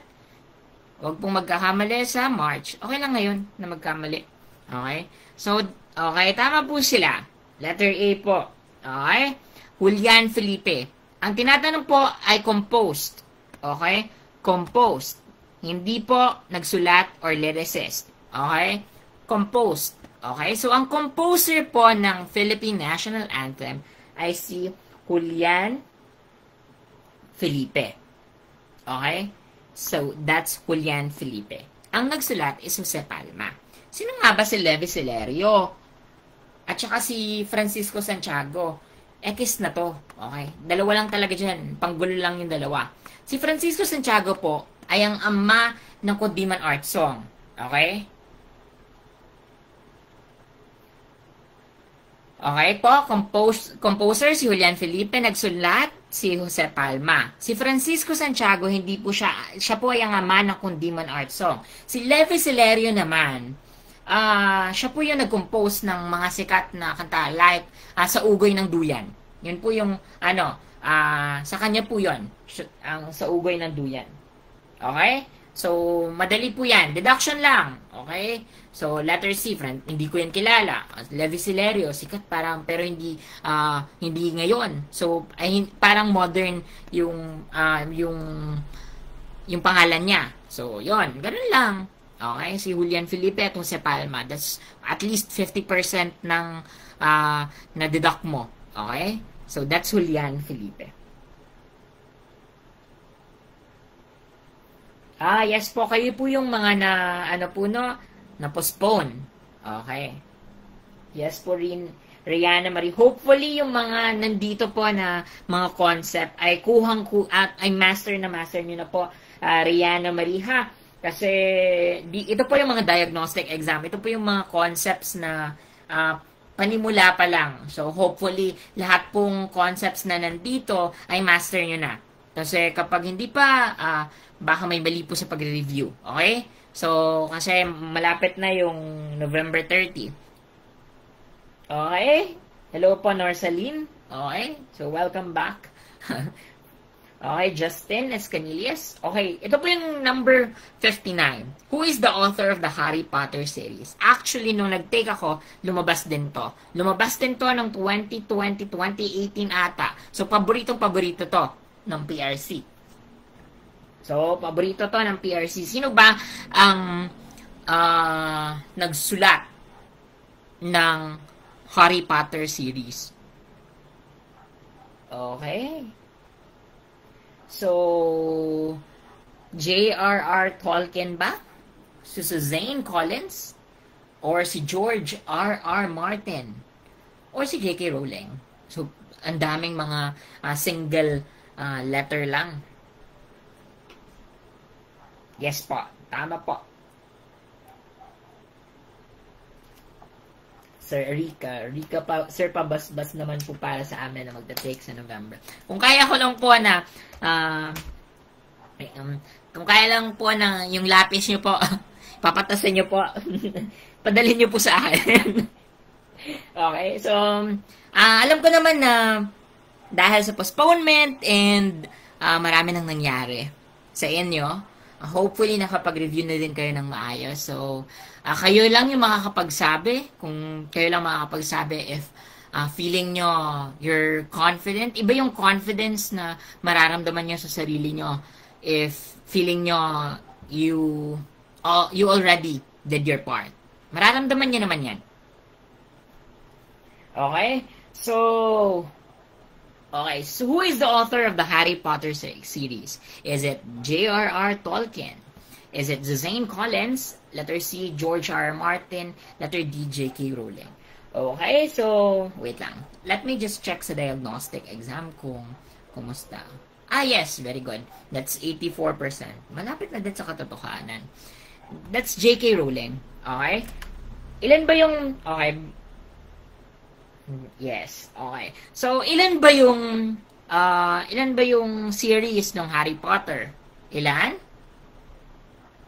wag pong magkakamali sa March. Okay lang ngayon na magkamali. Okay? So, okay, tama po sila. Letter A po. Okay? Julian Felipe. Ang tinatanong po ay composed. Okay? Composed. Hindi po nagsulat or lyricist. Okay? Composed. Okay? So, ang composer po ng Philippine National Anthem ay si Julian Felipe. Okay? So, that's Julian Felipe. Ang nagsulat is Jose Palma. Sino nga ba si Levi Celerio? At saka si Francisco Santiago? X na to. Okay? Dalawa lang talaga dyan. Panggulo lang yung dalawa. Si Francisco Santiago po ay ang ama ng Kundiman Art Song. Okay? Okay po, composer si Julian Felipe, nagsulat si Jose Palma. Si Francisco Santiago, hindi po siya po ay ang ama ng Kundiman Art Song. Si Levi Celerio naman, siya po yung nag-compose ng mga sikat na kanta like Sa Ugoy ng Duyan. Yun po yung, sa kanya po yun, ang Sa Ugoy ng Duyan. Okay? So, madali po yan. Deduction lang. Okay? So, letter C, friend, hindi ko yan kilala. Levi Celerio, sikat parang, pero hindi ngayon. So, parang modern yung pangalan niya. So, yon, ganun lang. Okay? Si Julian Felipe at Jose Palma. That's at least 50% ng na-deduct mo. Okay? So, that's Julian Felipe. Yes po, kayo po yung mga na-postpone. Okay. Yes po rin, Rihanna Marie. Hopefully, yung mga nandito po na mga concept ay ay master nyo na po, Rihanna Marie, ha? Kasi, ito po yung mga diagnostic exam. Ito po yung mga concepts na panimula pa lang. So, hopefully, lahat pong concepts na nandito ay master nyo na. Kasi kapag hindi pa, baka may mali po sa pagre-review. Okay? So, kasi malapit na yung November 30. Okay? Hello po, Norsaline. Okay? So, welcome back. Okay, Justin Escanillas. Okay, ito po yung number 59. Who is the author of the Harry Potter series? Actually, nung nag-take ako, lumabas din to. Lumabas din to ng 2018 ata. So, paborito to ng PRC. So, paborito to ng PRC. Sino ba ang nagsulat ng Harry Potter series? Okay. So, J.R.R. Tolkien ba? Si Suzanne Collins? Or si George R.R. Martin? Or si J.K. Rowling? So, ang daming mga single letter lang. Yes po. Tama po. Sir Rika pa, Sir pabasbas naman po para sa amin na magta-take sa November. Kung kaya ko lang po na kung kaya lang po na yung lapis nyo po, papatasan nyo po. Padalhin nyo po sa akin. Okay, so alam ko naman na dahil sa postponement and marami nang nangyari sa inyo, hopefully nakapag-review na din kayo ng maayos. So, kayo lang yung makakapagsabi. Kung kayo lang makakapagsabi if feeling nyo you're confident. Iba yung confidence na mararamdaman nyo sa sarili nyo if feeling nyo you already did your part. Mararamdaman nyo naman yan. Okay? So who is the author of the Harry Potter series? Is it J.R.R. Tolkien? Is it Suzanne Collins? Letter C, George R.R. Martin. Letter D, J.K. Rowling. Okay, so, wait lang. Let me just check sa diagnostic exam kung kumusta. Yes, very good. That's 84%. Malapit na din sa katotohanan. That's J.K. Rowling. Okay? Ilan ba yung... Okay. Yes, okay. So, ilan ba yung series ng Harry Potter? Ilan?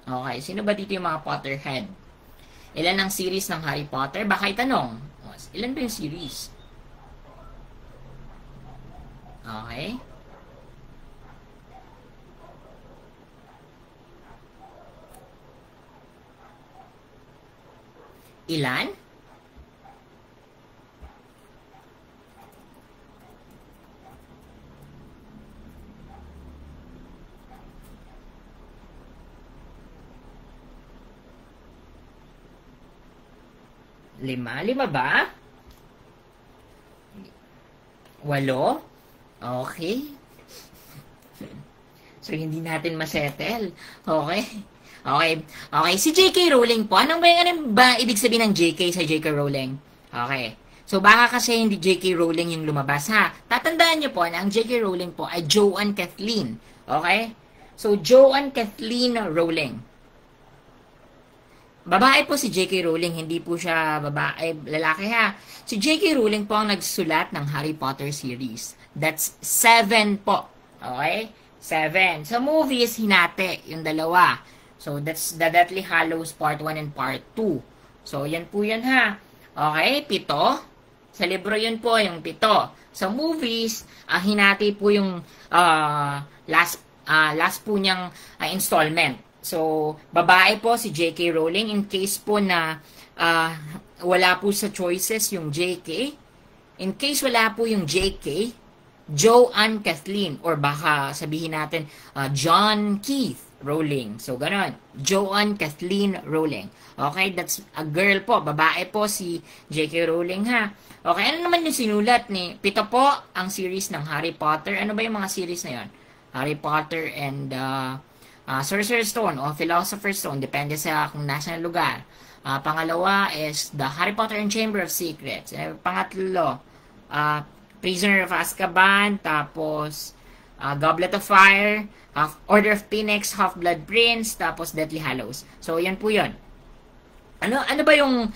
Okay, sino ba dito yung mga Potterhead? Ilan ang series ng Harry Potter? Baka itanong. Ilan ba yung series? Okay. Ilan? Lima ba? 8? Okay. So, hindi natin masettle. Okay. Si J.K. Rowling po. Ano ba ibig sabihin ng J.K. sa J.K. Rowling? Okay. So, baka kasi hindi J.K. Rowling yung lumabas, ha? Tatandaan niyo po na ang J.K. Rowling po ay Joanne Kathleen. Okay? So, Joanne Kathleen Rowling. Babae po si J.K. Rowling, hindi po siya babae, lalaki ha. Si J.K. Rowling po ang nagsulat ng Harry Potter series. That's 7 po. Okay? 7. Sa movies, hinati yung dalawa. So, that's The Deathly Hallows Part 1 and Part 2. So, yan po yan ha. Okay? 7. Sa libro yun po, yung 7. Sa movies, hinati po yung last po niyang installment. So, babae po si J.K. Rowling. In case po na wala po sa choices yung J.K. In case wala po yung J.K., Joanne Kathleen, or baka sabihin natin John Keith Rowling. So, ganon. Joanne Kathleen Rowling. Okay, that's a girl po. Babae po si J.K. Rowling, ha. Okay, ano naman yung sinulat ni? 7 po ang series ng Harry Potter. Ano ba yung mga series na yon? Harry Potter and Sorcerer's Stone o Philosopher's Stone, depende sa kung nasa lugar. Pangalawa is The Harry Potter and Chamber of Secrets. Pangatlo, Prisoner of Azkaban, tapos Goblet of Fire, Order of Phoenix, Half-Blood Prince, tapos Deathly Hallows. So, yan po yun. Ano ba yung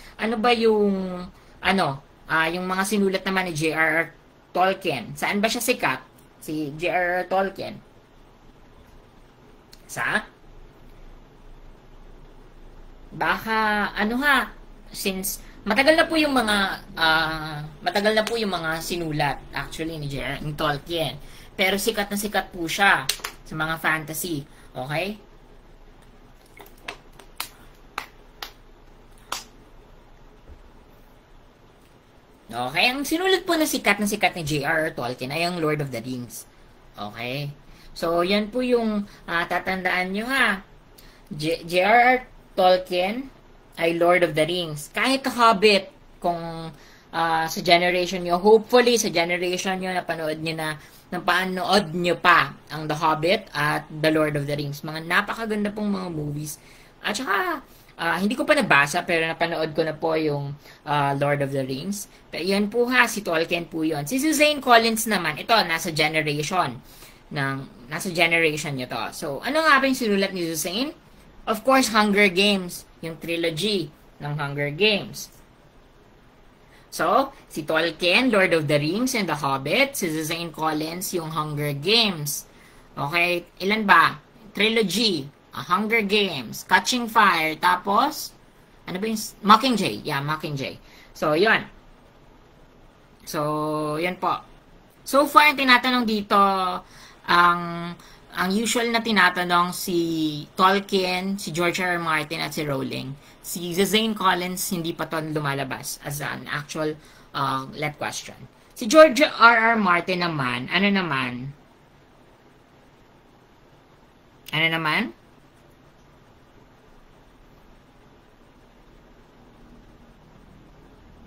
yung mga sinulat naman ni J.R.R. Tolkien? Saan ba siya sikat? Si J.R.R. Tolkien? Baka since matagal na po yung mga sinulat actually ni J.R.R. Tolkien, pero sikat na sikat po siya sa mga fantasy. Okay? Okay, ang sinulat po na sikat ni J.R.R. Tolkien ay ang Lord of the Rings. Okay? So, yan po yung tatandaan nyo ha. J.R.R. Tolkien ay Lord of the Rings. Kahit Hobbit, kung sa generation nyo, hopefully sa generation nyo, napanood nyo pa ang The Hobbit at The Lord of the Rings. Mga napakaganda pong mga movies. At saka, hindi ko pa nabasa, pero napanood ko na po yung Lord of the Rings. Pero yan po ha, si Tolkien po yun. Si Suzanne Collins naman, ito, nasa generation nyo to. So, ano nga ba yung sinulat ni Suzanne? Of course, Hunger Games, yung trilogy ng Hunger Games. So, si Tolkien, Lord of the Rings and The Hobbit, si Suzanne Collins, yung Hunger Games. Okay, ilan ba? Trilogy, Hunger Games, Catching Fire, tapos, ano ba yung, Mockingjay. Yeah, Mockingjay. So, yun. So, yan po. So far, tinatanong dito, ang usual na tinatanong si Tolkien, si George R. R. Martin at si Rowling. Si Suzanne Collins hindi pa to lumalabas as an actual let question. Si George R. R. Martin naman, ano naman?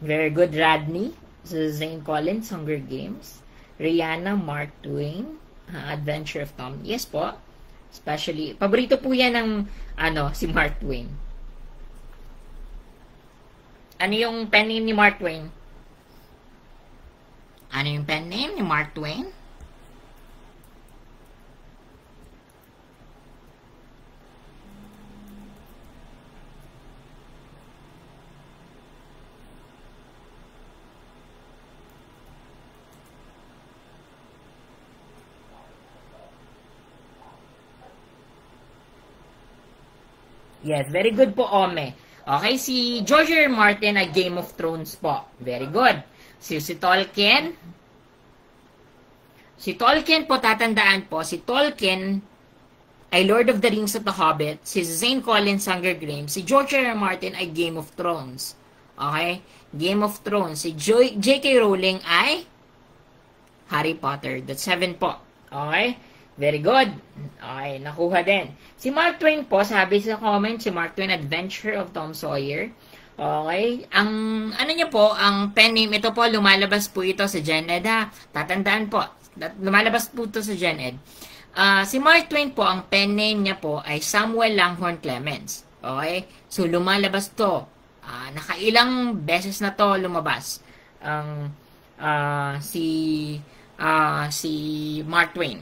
Very good, Radney. Suzanne Collins, Hunger Games. Rihanna, Mark Twain. Adventure of Tom. Yes po. Especially, paborito po yan ng, si Mark Twain. Ano yung pen name ni Mark Twain? Yes, very good po, Ome. Okay, si George R. R. Martin ay Game of Thrones po. Very good. Si Tolkien. Si Tolkien po, tatandaan po, si Tolkien ay Lord of the Rings at The Hobbit. Si Suzanne Collins, Hunger Games. Si George R. R. Martin ay Game of Thrones. Okay? Game of Thrones. Si J.K. Rowling ay Harry Potter. That's 7 po. Okay? Very good. Okay, nakuha din. Si Mark Twain po, sabi sa comment, si Mark Twain, Adventure of Tom Sawyer. Okay? Ang, niya po, ang pen name, ito po, lumalabas po ito sa Gen Ed, ha? Tatandaan po, lumalabas po ito sa Gen Ed. Si Mark Twain po, ang pen name niya po ay Samuel Langhorne Clemens. Okay? So, lumalabas to. Nakailang beses na to lumabas. ang si si Mark Twain.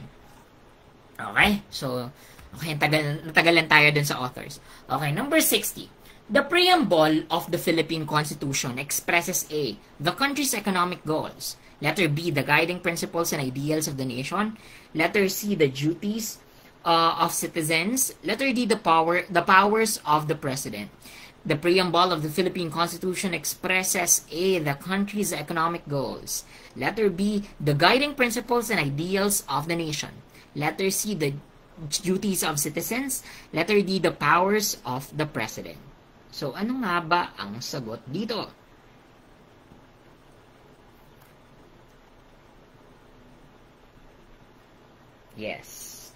Okay? So, okay, natagalan tayo dun sa authors. Okay, number 60. The preamble of the Philippine Constitution expresses A, the country's economic goals. Letter B, the guiding principles and ideals of the nation. Letter C, the duties of citizens. Letter D, the powers of the president. The preamble of the Philippine Constitution expresses A, the country's economic goals. Letter B, the guiding principles and ideals of the nation. Letter C, the duties of citizens. Letter D, the powers of the president. So, ano nga ba ang sagot dito? Yes.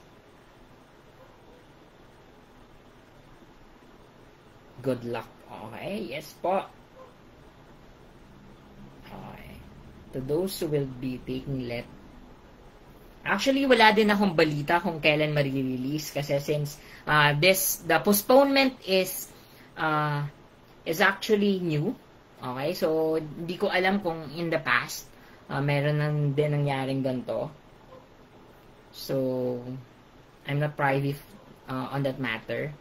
Good luck. Okay, yes po. Okay. To those who will be taking let. Actually, wala din akong balita kung kailan ma-release kasi since the postponement is actually new. Okay, so hindi ko alam kung in the past meron din nangyaring ganito. So, I'm not privy on that matter.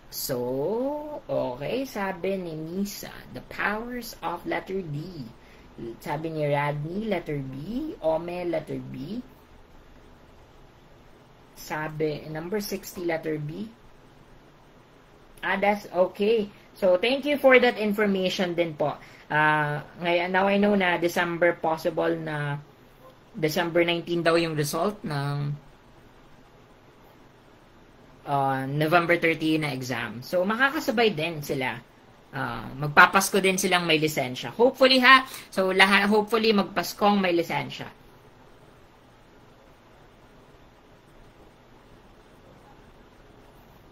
So, okay, sabi ni Misa, the powers of letter D. Sabi ni Radney, letter B. Ome, letter B. Sabi, number 60, letter B. That's okay. So, thank you for that information din po. Ngayon, now I know na December possible na December 19 daw yung result ng November 30 na exam. So, makakasabay din sila. Magpapasko din silang may lisensya. Hopefully ha. So, hopefully magpaskong may lisensya.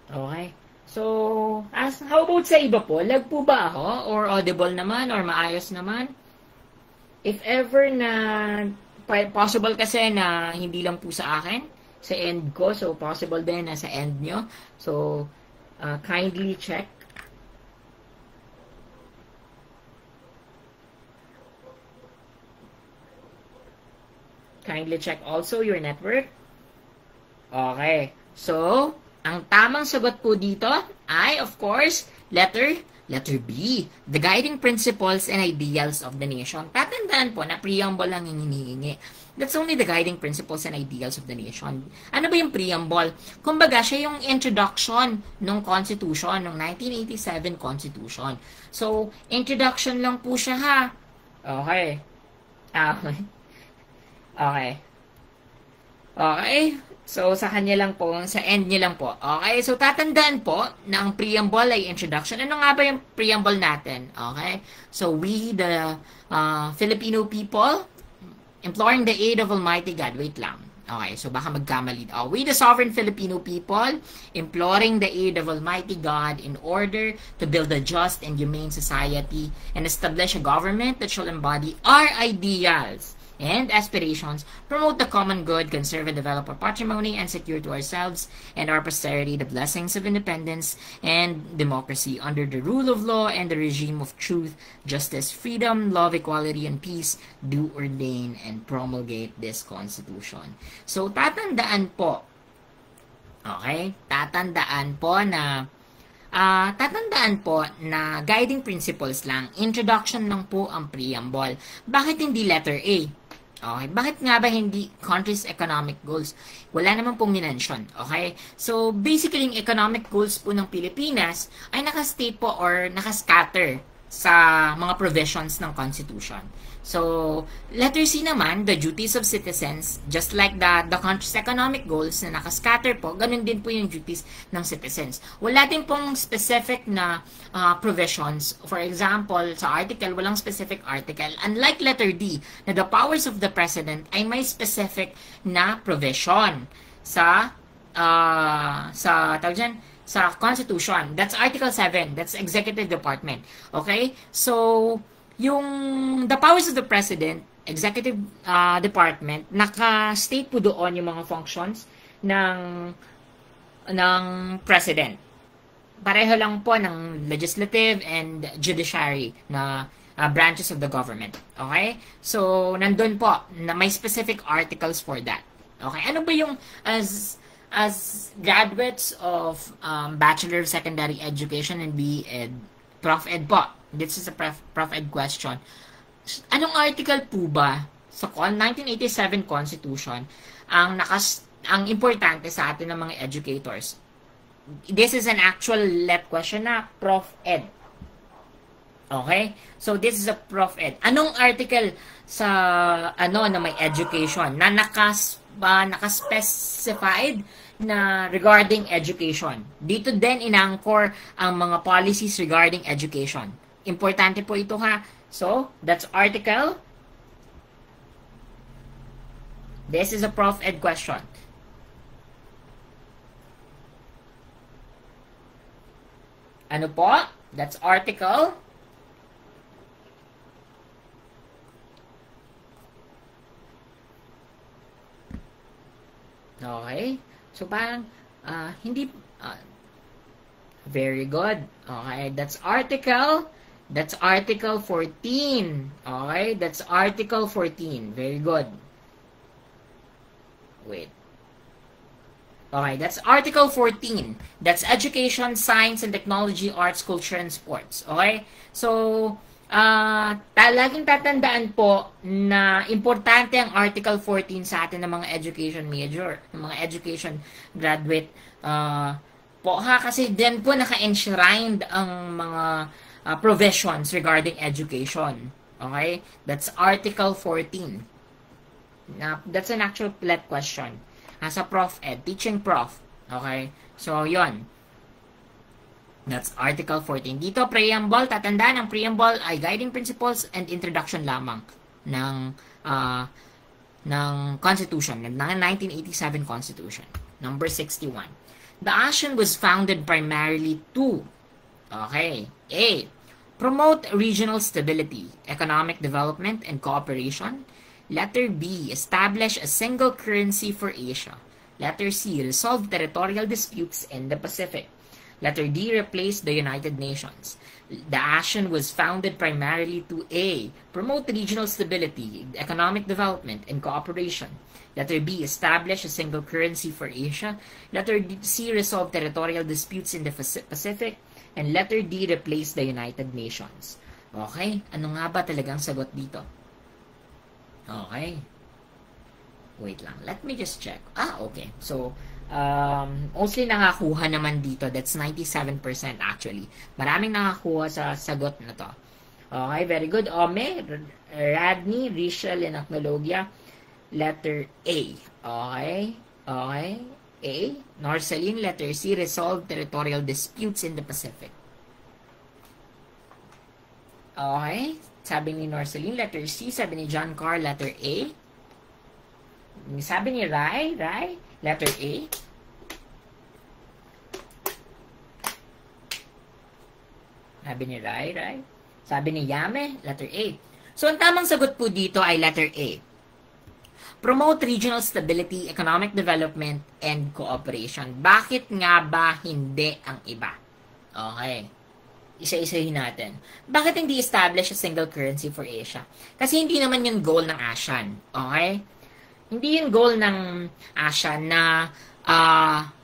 Okay. So, how about sa iba po? Lag po ba ako? Or audible naman? Or maayos naman? If ever na possible kasi na hindi lang po sa akin, sa end ko. So, possible din na sa end nyo. So, kindly check. Kindly check also your network. Okay. So, ang tamang sagot po dito ay, of course, letter B. The guiding principles and ideals of the nation. Tatandaan po na preamble lang yung hinihingi. That's only the guiding principles and ideals of the nation. Ano ba yung preamble? Kumbaga, siya yung introduction ng Constitution, ng 1987 Constitution. So, introduction lang po siya ha. Okay. Okay. Okay. Okay. So, sa kanya lang po, sa end niya lang po. Okay, so tatandaan po na ang preamble ay introduction. Ano nga ba yung preamble natin? Okay, so we, the Filipino people, imploring the aid of Almighty God. Wait lang. Okay, so baka magkamali. We, the sovereign Filipino people, imploring the aid of Almighty God in order to build a just and humane society and establish a government that shall embody our ideals and aspirations, promote the common good, conserve and develop our patrimony, and secure to ourselves and our posterity the blessings of independence and democracy under the rule of law and the regime of truth, justice, freedom, love, equality, and peace, do ordain and promulgate this Constitution. So, tatandaan po, okay? Tatandaan po na guiding principles lang, introduction lang po ang preamble. Bakit hindi letter A? Okay, bakit nga ba hindi country's economic goals? Wala naman pong minention, okay? So, basically, yung economic goals po ng Pilipinas ay nakastate po or nakascatter sa mga provisions ng Constitution. So, letter C naman, the duties of citizens, just like the country's economic goals na nakascatter po, ganun din po yung duties ng citizens. Wala din pong specific na provisions. For example, sa article, walang specific article. Unlike letter D, na the powers of the president ay may specific na provision sa tawag dyan, sa Constitution. That's Article 7. That's Executive Department. Okay? So, yung the powers of the President, Executive Department, naka-state po doon yung mga functions ng President. pareho lang po ng legislative and judiciary na branches of the government. Okay? So, nandun po na may specific articles for that. Okay? Ano ba yung as graduates of Bachelor of Secondary Education and B.Ed, Prof. Ed po, this is a Prof. Ed question. Anong article po ba sa 1987 Constitution ang importante sa atin ng mga educators? This is an actual LEP question na Prof. Ed. Okay? So, this is a Prof. Ed. Anong article sa na may education na nakaspecified na regarding education? Dito din inangkor ang mga policies regarding education. Importante po ito ha. So, that's article. This is a Prof. Ed question. Ano po? That's article. Okay. So, parang, hindi, very good. Okay. That's article. That's article 14. Okay. That's article 14. Very good. Wait. Okay, that's Article 14. That's Education, Science, and Technology, Arts, Culture, and Sports. Okay? So, laging tatandaan po na importante ang Article 14 sa atin ng mga education major, ng mga education graduate po ha, kasi din po naka-enshrined ang mga provisions regarding education. Okay? That's Article 14. Now, that's an actual PLET question. Sa Prof. Ed, teaching prof. Okay? So, yon. That's Article 14. Dito, preamble, tatandaan ang preamble ay guiding principles and introduction lamang ng Constitution, ng 1987 Constitution. Number 61. The ASEAN was founded primarily to, okay, A, promote regional stability, economic development, and cooperation. Letter B, establish a single currency for Asia. Letter C, resolve territorial disputes in the Pacific. Letter D, replace the United Nations. The ASEAN was founded primarily to A, promote regional stability, economic development, and cooperation. Letter B, establish a single currency for Asia. Letter C, resolve territorial disputes in the Pacific. And letter D, replace the United Nations. Okay, ano nga ba talagang sagot dito? Okay. Wait lang. Let me just check. Okay. So, mostly nakakuha naman dito. That's 97% actually. Maraming nakakuha sa sagot na to. Okay, very good. Ome, Radney, Rishel, and Aknologia. Letter A. Okay. Okay. A. Norceline, letter C. Resolve territorial disputes in the Pacific. Okay. Sabi ni Norceline, letter C. Sabi ni John Carr, letter A. Sabi ni Rai, letter A. Sabi ni Rai. Sabi ni Yame, letter A. So, ang tamang sagot po dito ay letter A. Promote regional stability, economic development, and cooperation. Bakit nga ba hindi ang iba? Okay. Isa-isahin natin. Bakit hindi establish a single currency for Asia? Kasi hindi naman yung goal ng ASEAN. Okay? Hindi yung goal ng ASEAN na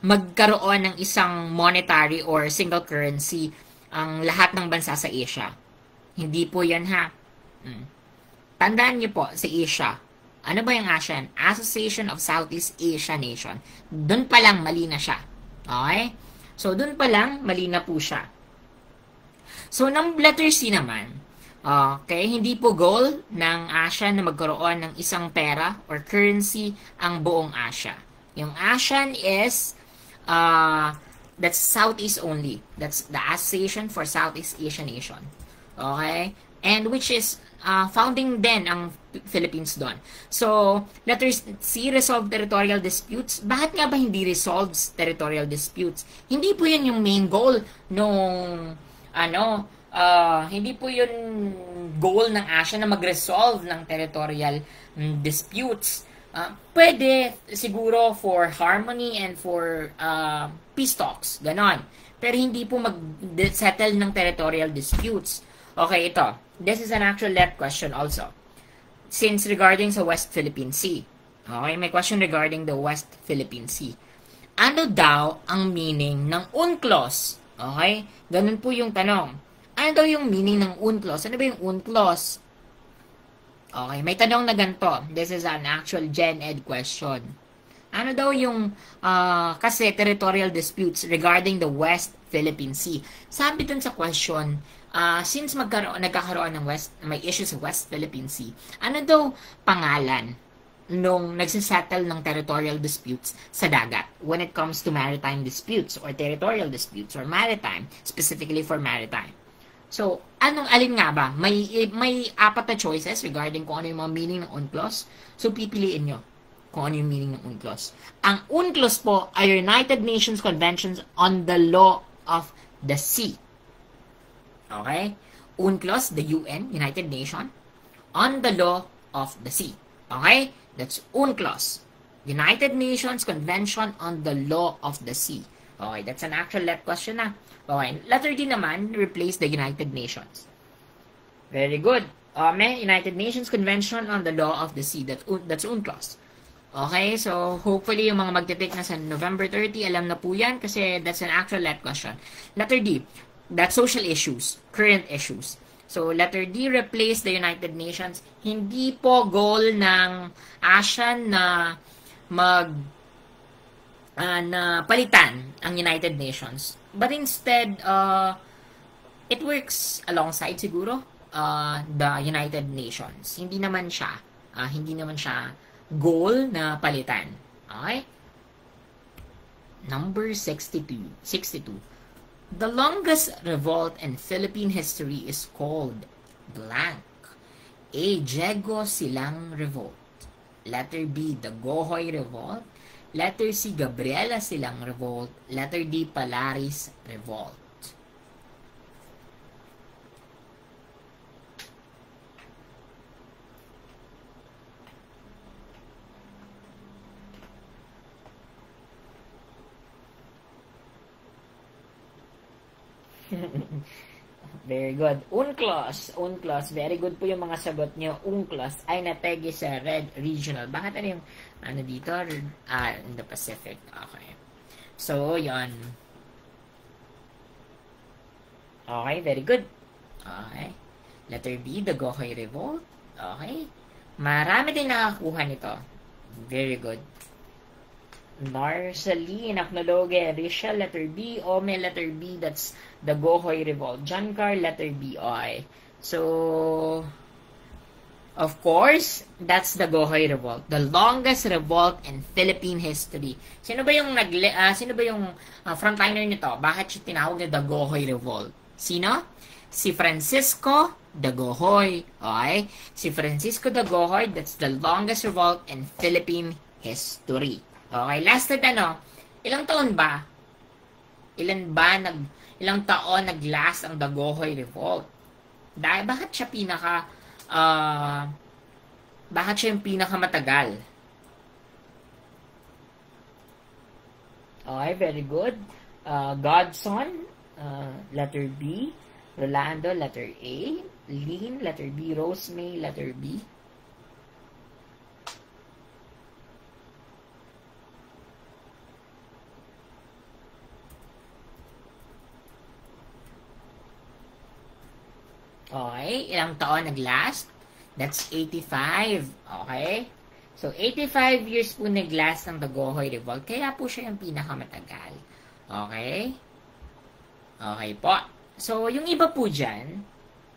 magkaroon ng isang monetary or single currency ang lahat ng bansa sa Asia. Hindi po yan ha. Tandaan niyo po, sa Asia. Ano ba yung ASEAN? Association of Southeast Asia Nation. Doon pa lang mali na siya. Okay? So, doon pa lang mali na po siya. So, ng letter C naman, okay, hindi po goal ng ASEAN na magkaroon ng isang pera or currency ang buong Asia. Yung ASEAN is, that's Southeast only. That's the Association for Southeast Asian Nation. Okay? And which is, founding din ang Philippines doon. So, letter C, resolve territorial disputes. Bakit nga ba hindi resolves territorial disputes? Hindi po yun yung main goal nung hindi po yun goal ng ASEAN na mag-resolve ng territorial disputes. Pwede siguro for harmony and for peace talks, ganon. pero hindi po mag-settle ng territorial disputes. Okay, ito. This is an actual left question also. Since regarding sa West Philippine Sea. Okay, may question regarding the West Philippine Sea. Ano daw ang meaning ng UNCLOS? Okay? Ganun po yung tanong. Ano daw yung meaning ng UNCLOS? Ano ba yung UNCLOS? Okay, may tanong na ganito. This is an actual Gen Ed question. Ano daw yung kasi territorial disputes regarding the West Philippine Sea? Sabi dun sa question, since nagkakaroon ng may issue sa West Philippine Sea, ano daw pangalan nung nagsisettle ng territorial disputes sa dagat when it comes to maritime disputes or territorial disputes or maritime, specifically for maritime? So, alin nga ba? May apat na choices regarding kung ano yung mga meaning ng UNCLOS. So, pipiliin nyo kung ano yung meaning ng UNCLOS. Ang UNCLOS po ay United Nations Conventions on the Law of the Sea. Okay? UNCLOS, the UN, United Nations, on the Law of the Sea. Okay? That's UNCLOS. United Nations Convention on the Law of the Sea. Okay, that's an actual left question na. Okay, letter D naman, replace the United Nations. Very good. United Nations Convention on the Law of the Sea. That's UNCLOS. Okay, so hopefully yung mga magtitake na sa November 30, alam na po yan kasi that's an actual left question. Letter D, that's social issues, current issues. So, letter D, replace the United Nations. Hindi po goal ng ASEAN na na palitan ang United Nations. But instead, it works alongside siguro the United Nations. Hindi naman siya goal na palitan. Okay? Number 62. The longest revolt in Philippine history is called blank. A. Diego Silang Revolt. Letter B. Dagohoy Revolt. Letter C. Gabriela Silang Revolt. Letter D. Palaris Revolt. Very good. UNCLOS. Very good po yung mga sagot nyo. UNCLOS ay nategi sa Red Regional. Bakit ano yung dito? In the Pacific. Okay. So, yon. Okay, very good. Okay. Letter B, Dagohoy Revolt. Okay. Marami din nakakuha nito. Very good. Marceline, Aknologe, Risha, letter B, Ome, letter B, that's the Dagohoy Revolt. Giancar, letter B, I. So, of course, that's the Dagohoy Revolt. The longest revolt in Philippine history. Sino ba yung frontliner nito? Bakit siya tinawag na Dagohoy Revolt? Sino? Si Francisco Dagohoy. Okay? Si Francisco Dagohoy, that's the longest revolt in Philippine history. Okay, last na ilang taon ba? Ilang taon nag-last ang Dagohoy Revolt? Dahil bakit siya yung pinakamatagal? Okay, very good. Godson, letter B. Rolando, letter A. Lynn, letter B. Rosemay, letter B. Okay, ilang taon nag-last? That's 85. Okay? So, 85 years po nag-last ang Dagohoy Revolt. Kaya po siya yung pinakamatagal. Okay? Okay po. So, yung iba po dyan,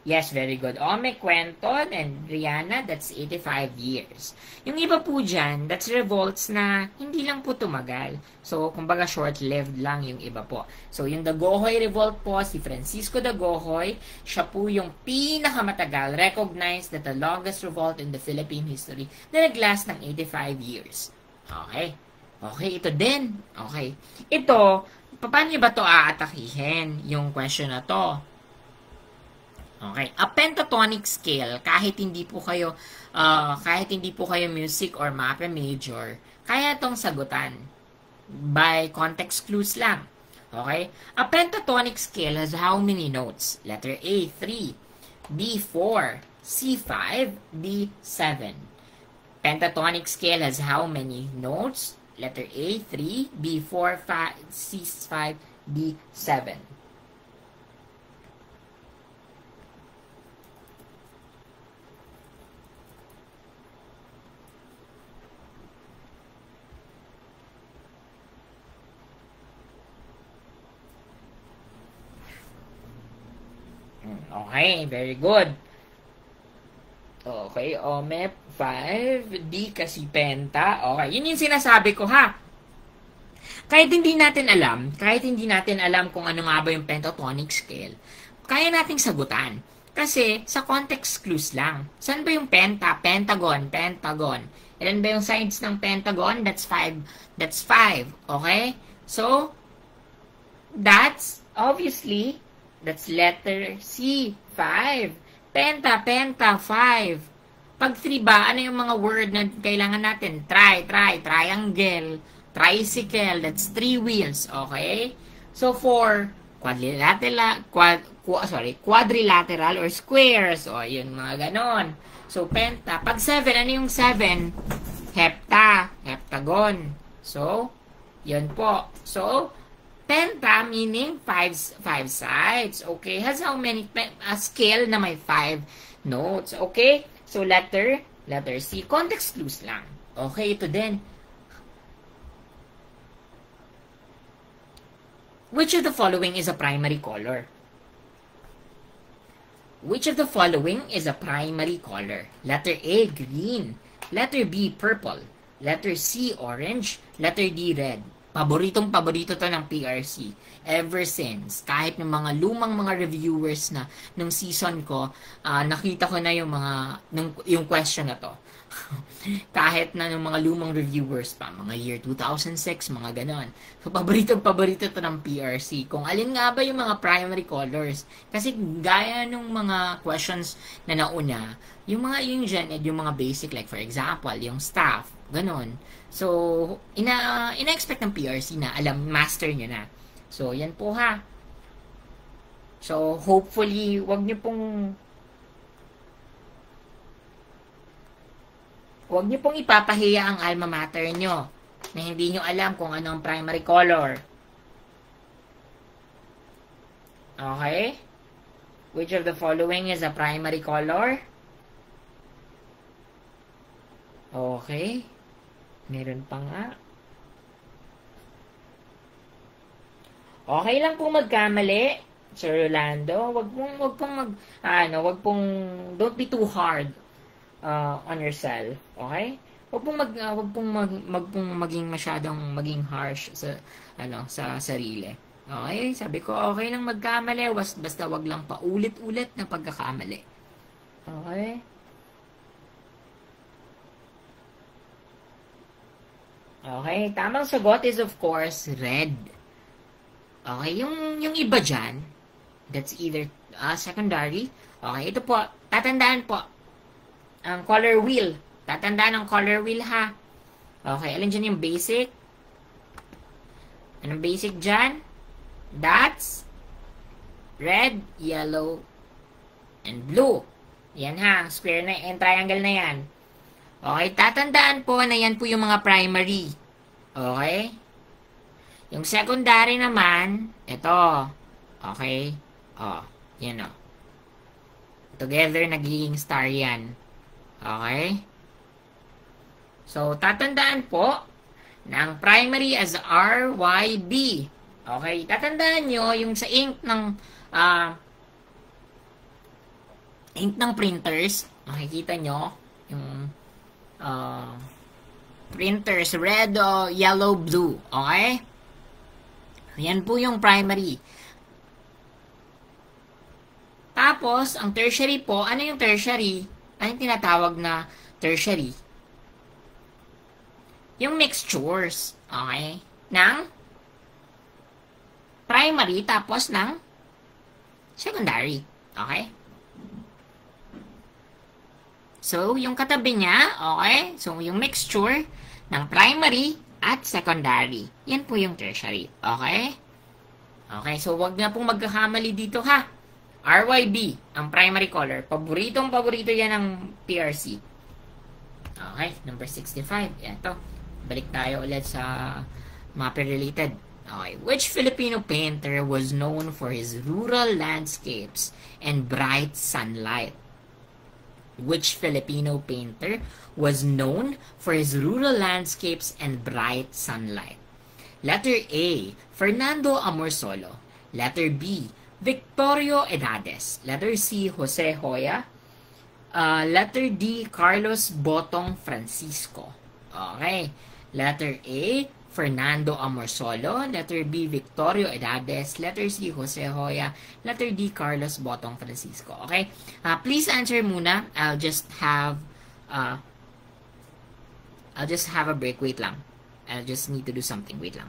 yes, very good. Ome, Quenton, and Rihanna, that's 85 years. Yung iba po dyan, that's revolts na hindi lang po tumagal. So, kumbaga short-lived lang yung iba po. So, yung Dagohoy Revolt po, si Francisco Dagohoy, siya po yung pinakamatagal, recognized that the longest revolt in the Philippine history na nag-last ng 85 years. Okay. Okay, ito din. Okay. Ito, paano nyo ba ito aatakihin, yung question na to? Okay, a pentatonic scale, kahit hindi po kayo music or math major, kaya itong sagutan by context clues lang. Okay? A pentatonic scale has how many notes? Letter A, 3. B, 4. C, 5. D, 7. Pentatonic scale has how many notes? Letter A, 3. B, 4. C, 5. D, 7. Okay, very good. Okay, OMEP 5, D kasi penta. Okay, yun yung sinasabi ko ha. Kahit hindi natin alam kung ano nga ba yung pentatonic scale, kaya nating sagutan. Kasi sa context clues lang. Saan ba yung penta? Pentagon, pentagon. Ilan ba yung sides ng pentagon? That's 5. That's 5. Okay? So, obviously, that's letter C, 5. Penta, 5. Pag 3 ba, ano yung mga word na kailangan natin? Triangle, tricycle, that's 3 wheels, okay? So, for quadrilateral or squares, o, yun, mga ganon. So, penta. Pag 7, ano yung 7? Heptagon. So, yun po. So, penta meaning 5 sides. Okay? Has how many? A scale na may 5 notes. Okay? So, letter C. Context clues lang. Okay? Ito din. Which of the following is a primary color? Which of the following is a primary color? Letter A, green. Letter B, purple. Letter C, orange. Letter D, red. Paborito to ng PRC. Ever since, kahit ng mga lumang mga reviewers na nung season ko, nakita ko na yung question na to. Kahit na ng mga lumang reviewers pa, mga year 2006, mga ganon. So, paborito to ng PRC. Kung alin nga ba yung mga primary colors. Kasi gaya nung mga questions na nauna, yung Gen Ed, yung mga basic, like for example, yung staff, ganon. So, ina-expect ng PRC na alam, master nyo na. So, yan po ha. So, hopefully, wag nyo pong ipapahiya ang alma mater nyo na hindi nyo alam kung ano ang primary color. Okay? Which of the following is a primary color? Okay. Meron pa nga. Okay lang pong magkamali, Sir Rolando. Wag pong don't be too hard on yourself, okay? Wag pong maging masyadong maging harsh sa sarili. Okay? Sabi ko, okay lang magkamali, basta wag lang paulit-ulit na pagkakamali. Okay? Okay, tamang sagot is of course red. Okay, yung iba dyan, that's either secondary. Okay, ito po, tatandaan po, ang color wheel. Tatandaan ang color wheel ha. Okay, alin dyan yung basic? Anong basic dyan? That's red, yellow, and blue. Yan ha, square na, and triangle na yan. Okay, tatandaan po na yan po yung mga primary. Okay? Yung secondary naman, ito. Okay? Yan o. Together, nagiging star yan. Okay? So, tatandaan po na ang primary as RYB. Okay? Tatandaan nyo yung sa ink ng printers. Makikita nyo yung printers, red, yellow, blue. Okay? Yan po yung primary. Tapos, ang tertiary po, ano yung tertiary? Ano yung tinatawag na tertiary? Yung mixtures, okay? Ng primary, tapos ng secondary. Okay? So, yung katabi niya, okay? So, yung mixture ng primary at secondary. Yan po yung tertiary. Okay? Okay, so wag na pong magkakamali dito ha. RYB, ang primary color. Paborito yan ng PRC. Okay, number 65. Ito. Balik tayo ulit sa mapa-related. Okay, which Filipino painter was known for his rural landscapes and bright sunlight? Which Filipino painter was known for his rural landscapes and bright sunlight? Letter A, Fernando Amorsolo. Letter B, Victorio Edades. Letter C, Jose Hoya. Letter D, Carlos Botong Francisco. Okay. Letter A, Fernando Amorsolo. Letter B, Victorio Edades. Letter C, Jose Hoya. Letter D, Carlos Botong Francisco. Okay? Please answer muna. I'll just have a break. Wait lang. I'll just need to do something. Wait lang.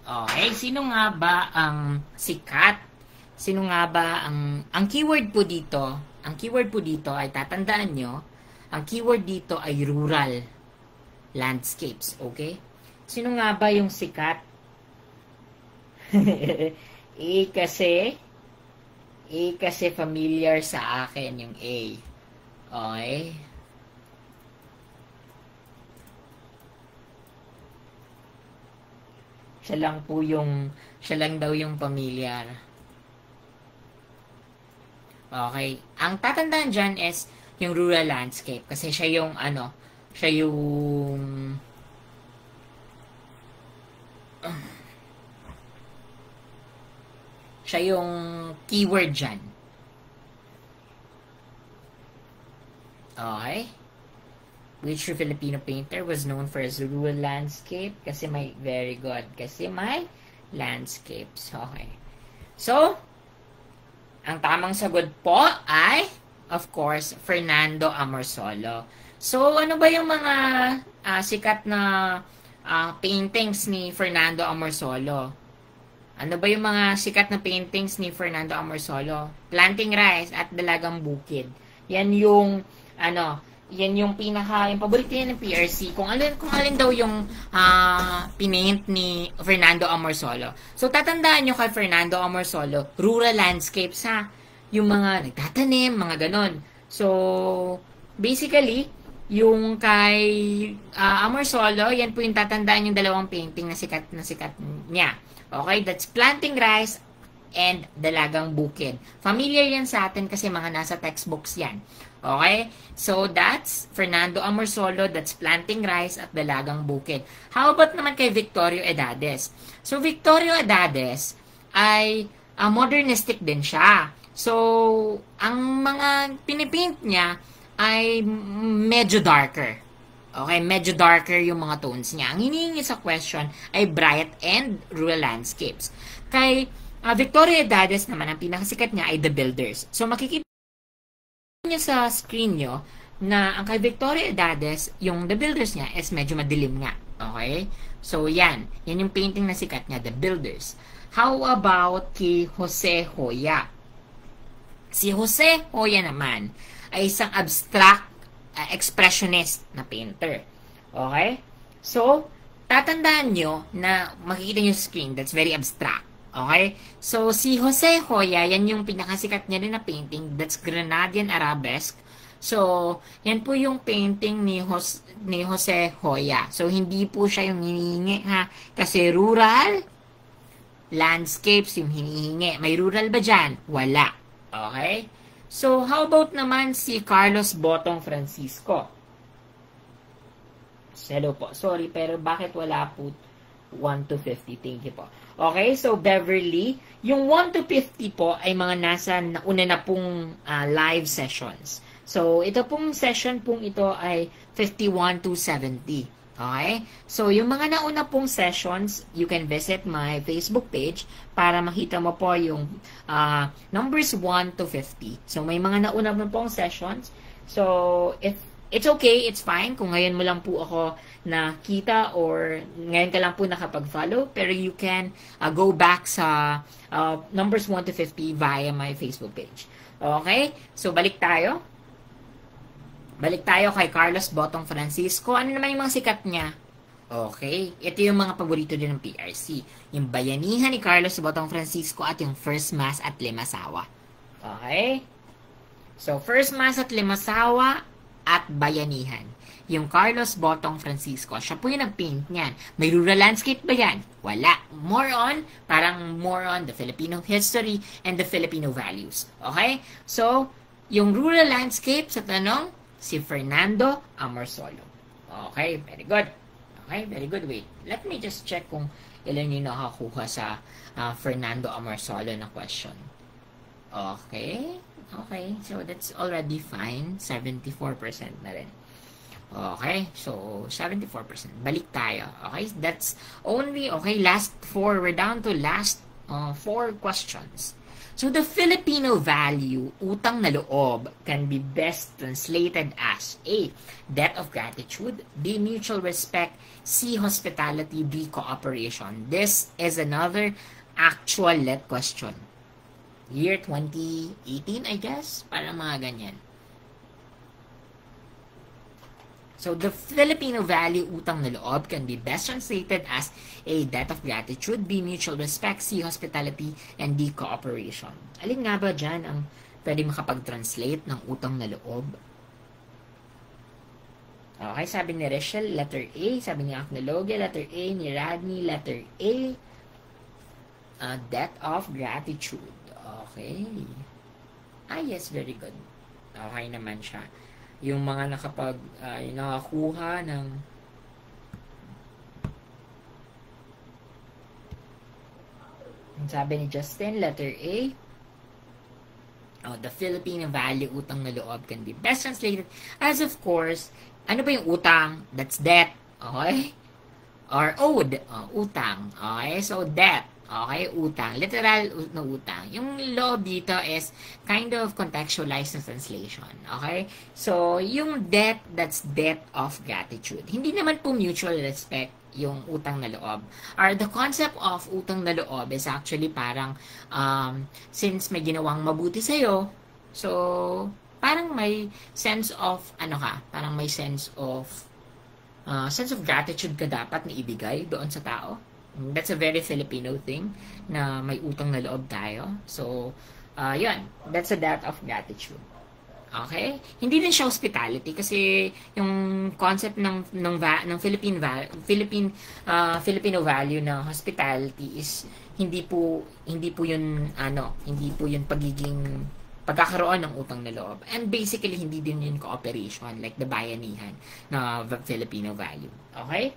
Okay, sino nga ba ang sikat? Sino nga ba ang keyword po dito ay tatandaan nyo, ang keyword dito ay rural landscapes, okay? Sino nga ba yung sikat? kasi familiar sa akin yung A. Okay? Siya lang daw yung familiar. Okay. Ang tatandaan dyan is yung rural landscape. Kasi siya yung keyword dyan. Okay. Which Filipino painter was known for his rural landscape? Kasi may landscapes. Okay. So, ang tamang sagot po ay, of course, Fernando Amorsolo. So, ano ba yung mga sikat na paintings ni Fernando Amorsolo? Ano ba yung mga sikat na paintings ni Fernando Amorsolo? Planting Rice at Dalagang Bukid. Yan yung yung paborito niya ng PRC. Kung alin daw yung pinaint ni Fernando Amorsolo. So, tatandaan nyo kay Fernando Amorsolo, rural landscapes ha. Yung mga nagtatanim, mga ganon. So, basically, yung kay Amorsolo, yan po yung tatandaan yung dalawang painting na sikat niya. Okay, that's Planting Rice and Dalagang Bukid. Familiar yan sa atin kasi mga nasa textbooks yan. Okay? So, that's Fernando Amorsolo, that's Planting Rice at Dalagang Bukid. How about naman kay Victorio Edades? So, Victorio Edades ay modernistic din siya. So, ang mga pinipaint niya ay medyo darker. Okay? Medyo darker yung mga tones niya. Ang hinihingi sa question ay bright and rural landscapes. Kay Victorio Edades naman, ang pinakasikat niya ay The Builders. So, makikita niya sa screen nyo na ang kay Victorio Edades, yung The Builders niya is medyo madilim nga. Okay? So, yan. Yan yung painting na sikat niya, The Builders. How about kay Jose Hoya? Si Jose Hoya naman ay isang abstract expressionist na painter. Okay? So, tatandaan nyo na makikita nyo sa screen, that's very abstract. Okay? So, si Jose Hoya, yan yung pinakasikat niya rin na painting. That's Grenadian Arabesque. So, yan po yung painting ni Jose Hoya. So, hindi po siya yung hinihingi, ha? Kasi rural landscapes yung hinihingi. May rural ba dyan? Wala. Okay? So, how about naman si Carlos Botong Francisco? Hello po. Sorry, pero bakit wala po 1 to 50? Thank you po. Okay, so Beverly, yung 1 to 50 po ay mga nasa nauna na pong live sessions. So, ito pong session pong ito ay 51 to 70. Okay? So, yung mga nauna pong sessions, you can visit my Facebook page para makita mo po yung numbers 1 to 50. So, may mga nauna na pong sessions. So, if it's okay, it's fine kung ngayon mo lang po ako nakita or ngayon ka lang po nakapag-follow, pero you can go back sa numbers 1 to 50 via my Facebook page. Okay? So, balik tayo. Balik tayo kay Carlos Botong Francisco. Ano naman yung mga sikat niya? Okay. Ito yung mga paborito din ng PRC. Yung Bayanihan ni Carlos Botong Francisco at yung First Mass at Limasawa. Okay? So, First Mass at Limasawa at Bayanihan. Yung Carlos Botong Francisco, siya po yung nag-paint niyan. May rural landscape ba yan? Wala. More on the Filipino history and the Filipino values. Okay? So, yung rural landscape sa tanong, si Fernando Amorsolo. Okay, very good. Okay, very good. Wait, let me just check kung ilan yung nakakuha sa Fernando Amorsolo na question. Okay, okay. So, that's already fine. 74% na rin. Okay, so 74%. Balik tayo. Okay, that's only, okay, last 4. We're down to last 4 questions. So, the Filipino value, utang na loob, can be best translated as A, debt of gratitude, B, mutual respect, C, hospitality, D, cooperation. This is another actual let question. Year 2018, I guess? Parang mga ganyan. So, the Filipino value, utang na loob, can be best translated as A, debt of gratitude, B, mutual respect, C, hospitality, and D, cooperation. Alin nga ba dyan ang pwede makapag-translate ng utang na loob? Okay, sabi ni Rachel, letter A. Sabi ni Aknologe, letter A. Ni Radney, letter A. Debt of gratitude. Okay. Yes, very good. Okay naman siya. Yung mga nakakuha ng sabi ni Justin, letter A. The Filipino value, utang na loob, can be best translated as, of course, ano ba yung utang? That's debt. Okay? Or owed. Utang. Okay? So, debt. Okay, utang. Literal na utang. Yung loob dito is kind of contextualized na translation. Okay? So, yung debt, that's debt of gratitude. Hindi naman po mutual respect yung utang na loob. Or the concept of utang na loob is actually parang since may ginawang mabuti sa'yo, so, parang may sense of, parang may sense of gratitude ka dapat na ibigay doon sa tao. That's a very Filipino thing na may utang na loob tayo. So, yun. That's a debt of gratitude. Okay? Hindi din siya hospitality kasi yung concept ng Filipino value na hospitality is hindi po yun pagkakaroon ng utang na loob. And basically hindi din yun cooperation like the bayanihan na Filipino value. Okay?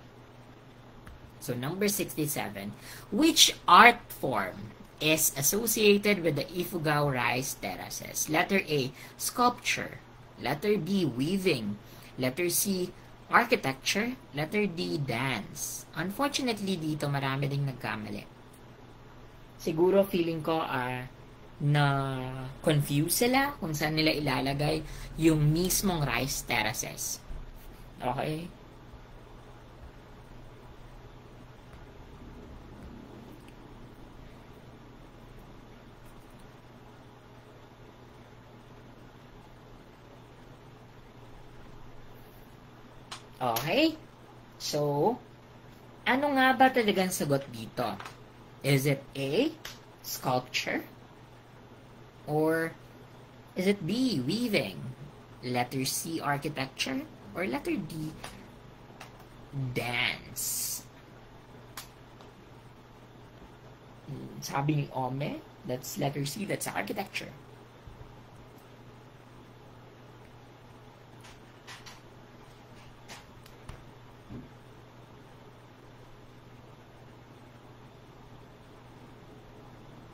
So, number 67. Which art form is associated with the Ifugao Rice Terraces? Letter A, sculpture. Letter B, weaving. Letter C, architecture. Letter D, dance. Unfortunately, dito marami ding nagkamali. Siguro feeling ko na confuse sila kung saan nila ilalagay yung mismong rice terraces. Okay? Okay? So, ano nga ba talagang sagot dito? Is it A, sculpture? Or is it B, weaving? Letter C, architecture? Or letter D, dance? sabi ni Ome, that's letter C, that's architecture.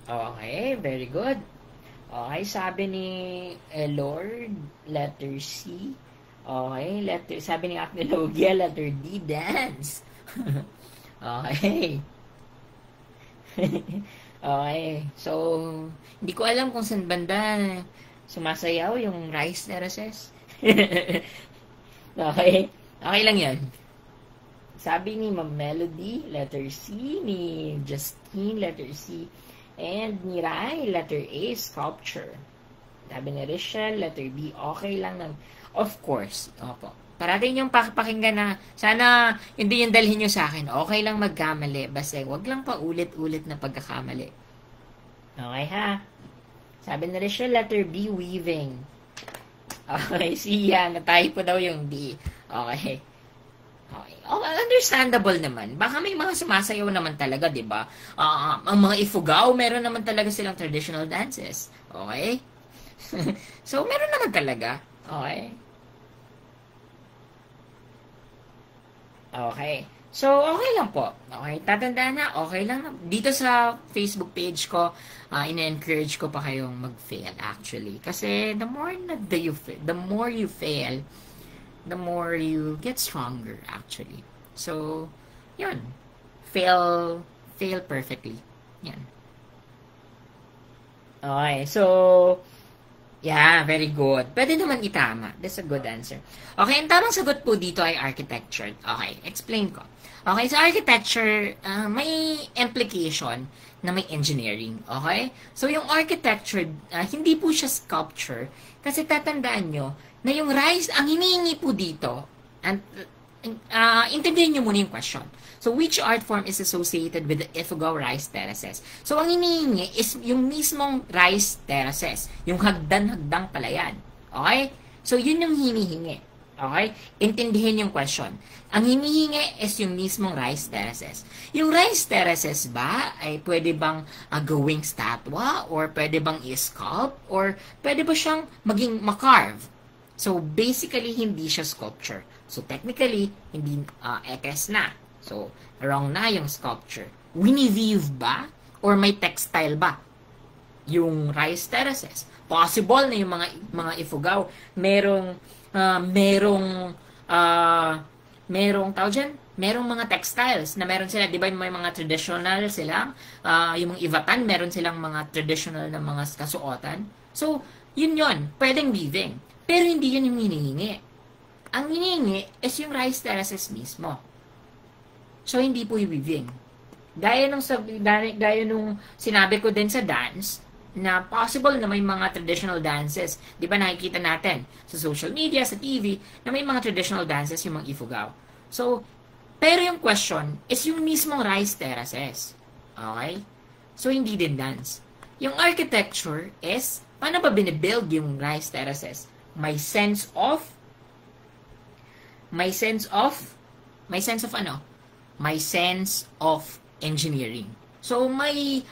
Okay, very good. Okay, sabi ni Lord, letter C. Okay, sabi ni Acne Logia, letter D, dance. Okay. Okay, so, hindi ko alam kung saan banda sumasayaw yung rice terraces. Okay, okay lang yan. Sabi ni Ma'am Melody, letter C, ni Justine, letter C, and ni Rai, letter A, sculpture. Sabi ni Rachel, letter B, okay lang ng, of course, opo. Parating yung pakinggan na, sana hindi yung dalhin nyo sa akin, okay lang magkamali, basta wag lang pa ulit-ulit na pagkakamali. Okay ha? Sabi ni Rachel, letter B, weaving. Okay, siya, na-typo daw yung D. Okay. Okay. Oh, understandable naman. Baka may mga sumasayaw naman talaga, di ba? Ang mga Ifugao, meron naman talaga silang traditional dances. Okay? So, meron naman talaga. Okay? Okay. So, okay lang po. Okay? Tatandaan na, okay lang. Dito sa Facebook page ko, ina-encourage ko pa kayong mag-fail actually. Kasi the more you fail, the more you get stronger actually. So, yun. Fail perfectly. Yan. Okay, so, yeah, very good. Pwede naman itama. That's a good answer. Okay, ang tamang sagot po dito ay architecture. Okay, explain ko. Okay, so architecture, may implication na may engineering. Okay? So, yung architecture, hindi po siya sculpture. Kasi tatandaan nyo, na yung rice, ang hinihingi po dito, and intindihin nyo muna yung question. So, which art form is associated with the Ifugao rice terraces? So, ang hinihingi is yung mismong rice terraces. Yung hagdan-hagdang palayan. Okay? So, yun yung hinihingi. Okay? Intindihin yung question. Ang hinihingi is yung mismong rice terraces. Yung rice terraces ba ay pwede bang gawing statwa? Or pwede bang i-sculpt? Or pwede ba siyang maging makarve? So, basically, hindi siya sculpture. So, technically, hindi ekes na. So, wrong na yung sculpture. Wini-weave ba? Or may textile ba? Yung rice terraces. Possible na yung mga Ifugao, merong tawag dyan, merong mga textiles na meron sila, di ba may mga traditional silang, yung mga Ivatan, meron silang mga traditional na mga kasuotan. So, yun, pwedeng weaving. Pero hindi yun yung hinihingi. Ang hinihingi is yung rice terraces mismo. So, hindi po yung weaving. Gaya nung sinabi ko din sa dance, na possible na may mga traditional dances. Di ba nakikita natin sa social media, sa TV, na may mga traditional dances yung mga Ifugao. So, pero yung question is yung mismong rice terraces. Okay? So, hindi din dance. Yung architecture is, paano ba binibuild yung rice terraces? May sense of engineering. So, may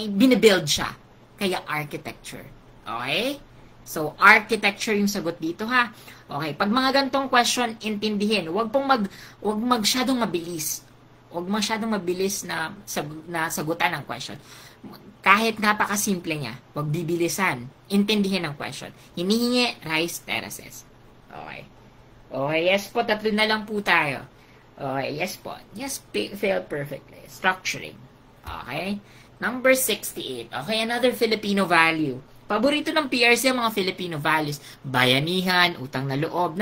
binibuild siya. Kaya architecture. Okay? So, architecture yung sagot dito ha. Okay, pag mga gantong question, intindihin. Huwag masyadong mabilis. Huwag masyadong mabilis na sagutan ng question. Kahit napakasimple niya, huwag bibilisan. Intindihin ang question. Hinihingi rice terraces. Okay. Okay, yes po, tatlo na lang po tayo. Okay, yes po. Yes, fail perfectly. Structuring. Okay. Number 68. Okay, another Filipino value. Paborito ng PRC ang mga Filipino values. Bayanihan, utang na loob.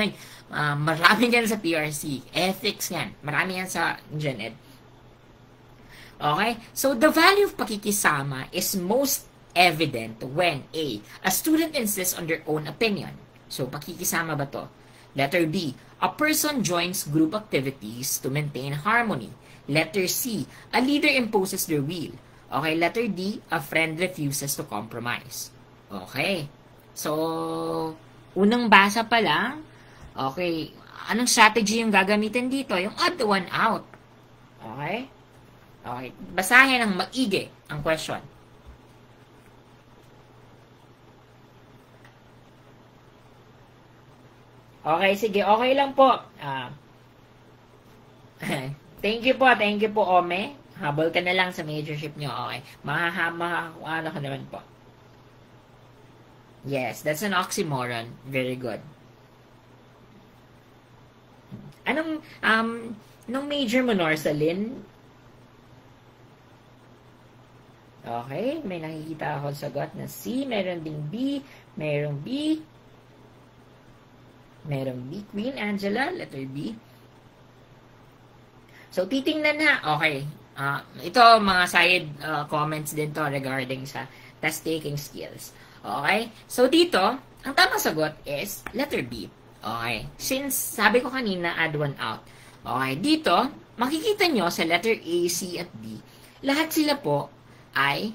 Marami yan sa PRC. Ethics yan. Marami yan sa Gen Ed. Okay? So, the value of pakikisama is most evident when A student insists on their own opinion. So, pakikisama ba to? Letter B, a person joins group activities to maintain harmony. Letter C, a leader imposes their will. Okay, letter D, a friend refuses to compromise. Okay. So, unang basa pa lang, okay, anong strategy yung gagamitin dito? Yung odd one out. Okay? Okay, basahin ng maigi ang question. Okay, sige, okay lang po. Thank you po, Ome. Habol ka na lang sa majorship nyo, okay. Ano ka naman po. Yes, that's an oxymoron. Very good. Anong, nung major mo, Norsalyn? Okay, may nakikita ako sagot na C, meron ding B, merong B, merong B, Queen Angela, letter B. So, titingnan na, okay, ito mga side comments din to regarding sa test-taking skills. Okay, so dito, ang tamang sagot is letter B. Okay, since sabi ko kanina, add one out. Okay, dito, makikita nyo sa letter A, C, at D, lahat sila po ay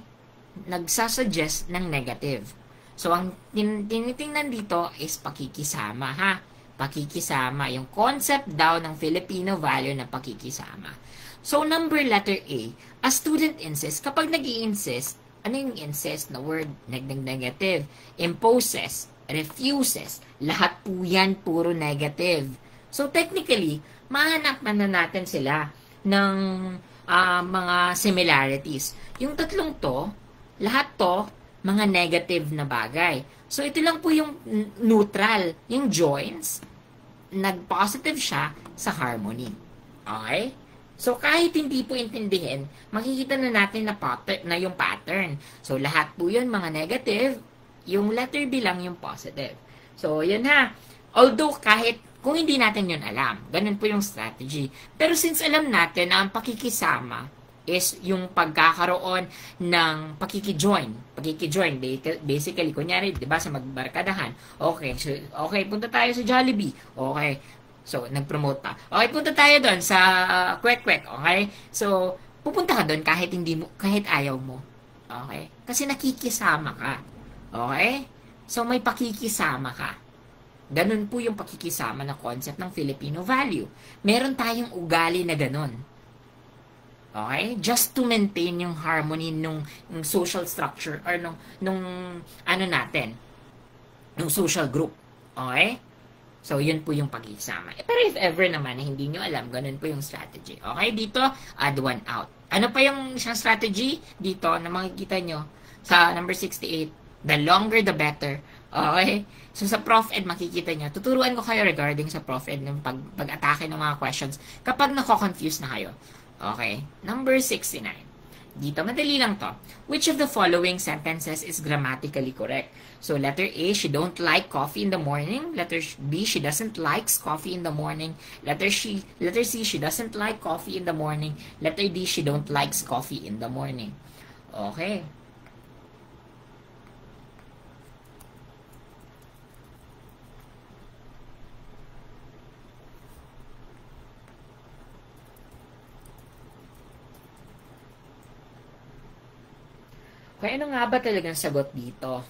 nagsasuggest ng negative. So, ang tinitingnan dito is pakikisama, ha? Pakikisama. Yung concept daw ng Filipino value ng pakikisama. So, number letter A, a student insists. Kapag nag-i-insist, ano yung insist na word? Negative. Imposes, refuses. Lahat po yan, puro negative. So, technically, mahanap na natin sila ng mga similarities. Yung tatlong to, lahat to, mga negative na bagay. So, ito lang po yung neutral. Yung joins, nag-positive siya sa harmony. Okay? So, kahit hindi po intindihin, makikita na natin na yung pattern. So, lahat po yun mga negative, yung letter B lang yung positive. So, yun ha. Although, kahit kung hindi natin yun alam, ganun po yung strategy. Pero since alam natin na ang pakikisama is yung pagkakaroon ng pakikijoin. Pakikijoin, basically, kunyari, di ba, sa magbarkadahan. Okay, so, okay, punta tayo sa Jollibee. Okay, so, nag-promote pa. Okay, punta tayo doon sa Kwek-Kwek. Okay, so, pupunta ka doon kahit hindi mo, kahit ayaw mo. Okay, kasi nakikisama ka. Okay, so, may pakikisama ka. Ganun po yung pakikisama na concept ng Filipino value. Meron tayong ugali na ganun. Okay? Just to maintain yung harmony nung social structure or nung ano natin, nung social group. Okay? So, yun po yung pakikisama. Pero if ever naman na hindi nyo alam, ganun po yung strategy. Okay? Dito, add one out. Ano pa yung isang strategy dito na makikita nyo sa number 68? The longer, the better. Okay? So, sa Prof Ed, makikita nyo. Tuturuan ko kayo regarding sa Prof Ed ng pag-atake ng mga questions kapag nako-confuse na kayo. Okay? Number 69. Dito, madali lang to. Which of the following sentences is grammatically correct? So, letter A, she don't like coffee in the morning. Letter B, she doesn't likes coffee in the morning. Letter C, she doesn't like coffee in the morning. Letter D, she don't likes coffee in the morning. Okay. Kaya ano nga ba talagang sagot dito?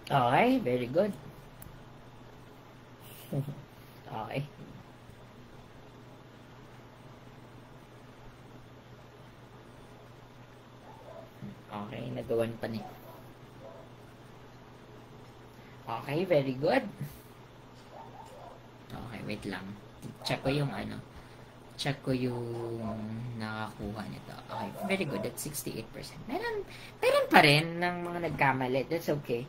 Okay, very good. Okay. Okay, nagawan pa niya. Okay, very good. Okay, wait lang. Check ko yung ano. Check ko yung nakakuha nito. Okay, very good. That's 68%. Meron pa rin ng mga nagkamali. That's okay.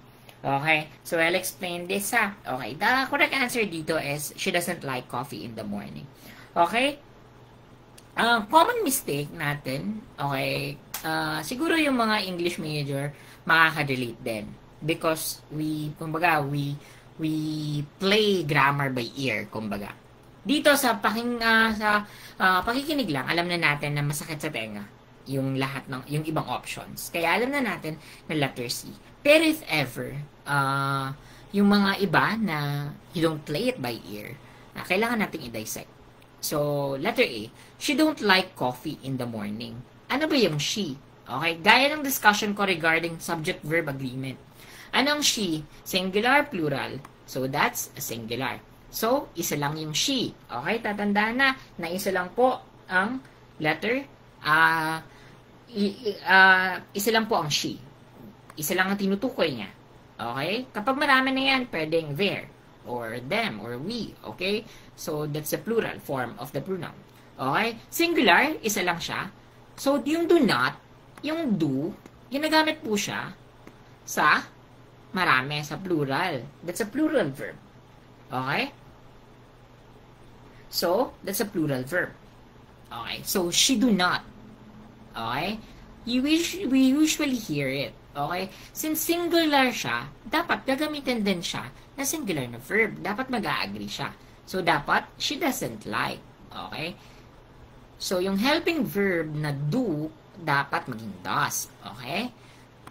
Okay, so I'll explain this ha. Okay, the correct answer dito is she doesn't like coffee in the morning. Okay? Common mistake natin, okay, siguro yung mga English major makaka-relate din because we play grammar by ear, kumbaga. Dito sa pakikinig lang, alam na natin na masakit sa tenga yung lahat ng yung ibang options. Kaya alam na natin na letter C. Pero if ever yung mga iba na you don't play it by ear, kailangan nating i-dissect. So, letter A, she don't like coffee in the morning. Ano ba yung she? Okay, gaya ng discussion ko regarding subject-verb agreement. Anong she? Singular, plural. So, that's a singular. So, isa lang yung she. Okay, tatandaan na isa lang po ang letter. Isa lang po ang she. Isa lang ang tinutukoy niya. Okay? Kapag marami na yan, pwedeng there, or them, or we. Okay? So, that's the plural form of the pronoun. Okay? Singular, isa lang siya. So, yung do not, yung do, ginagamit po siya sa marami, sa plural. That's a plural verb. Okay? So, that's a plural verb. Okay? So, she do not. Okay? We usually hear it. Okay? Since singular siya, dapat gagamitin din siya na singular na verb. Dapat mag-a-agree siya. So, dapat, she doesn't like. Okay? So, yung helping verb na do, dapat maging does. Okay?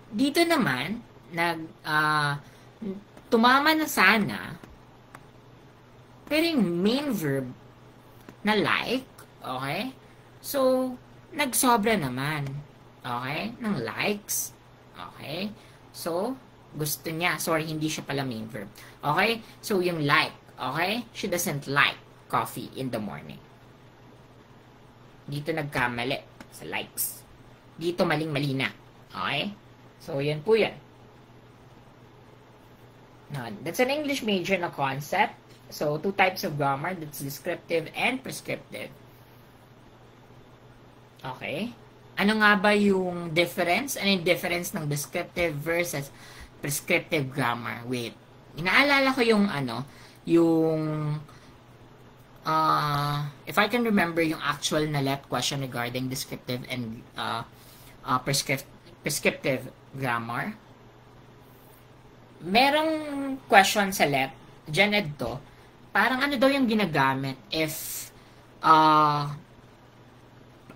Dito naman, tumama na sana, pero yung main verb na like, okay? So, nagsobra naman. Okay? Ng likes. Okay? So, gusto niya. Sorry, hindi siya pala main verb. Okay? So, yung like. Okay? She doesn't like coffee in the morning. Dito nagkamali sa likes. Dito maling-mali na. Okay? So, yan po yan. That's an English major na concept. So, two types of grammar. That's descriptive and prescriptive. Okay? Ano nga ba yung difference? Ano yung difference ng descriptive versus prescriptive grammar? Wait. Inaalala ko yung if I can remember yung actual na left question regarding descriptive and prescriptive grammar. Merong question sa left, Gen Ed to, parang ano daw yung ginagamit if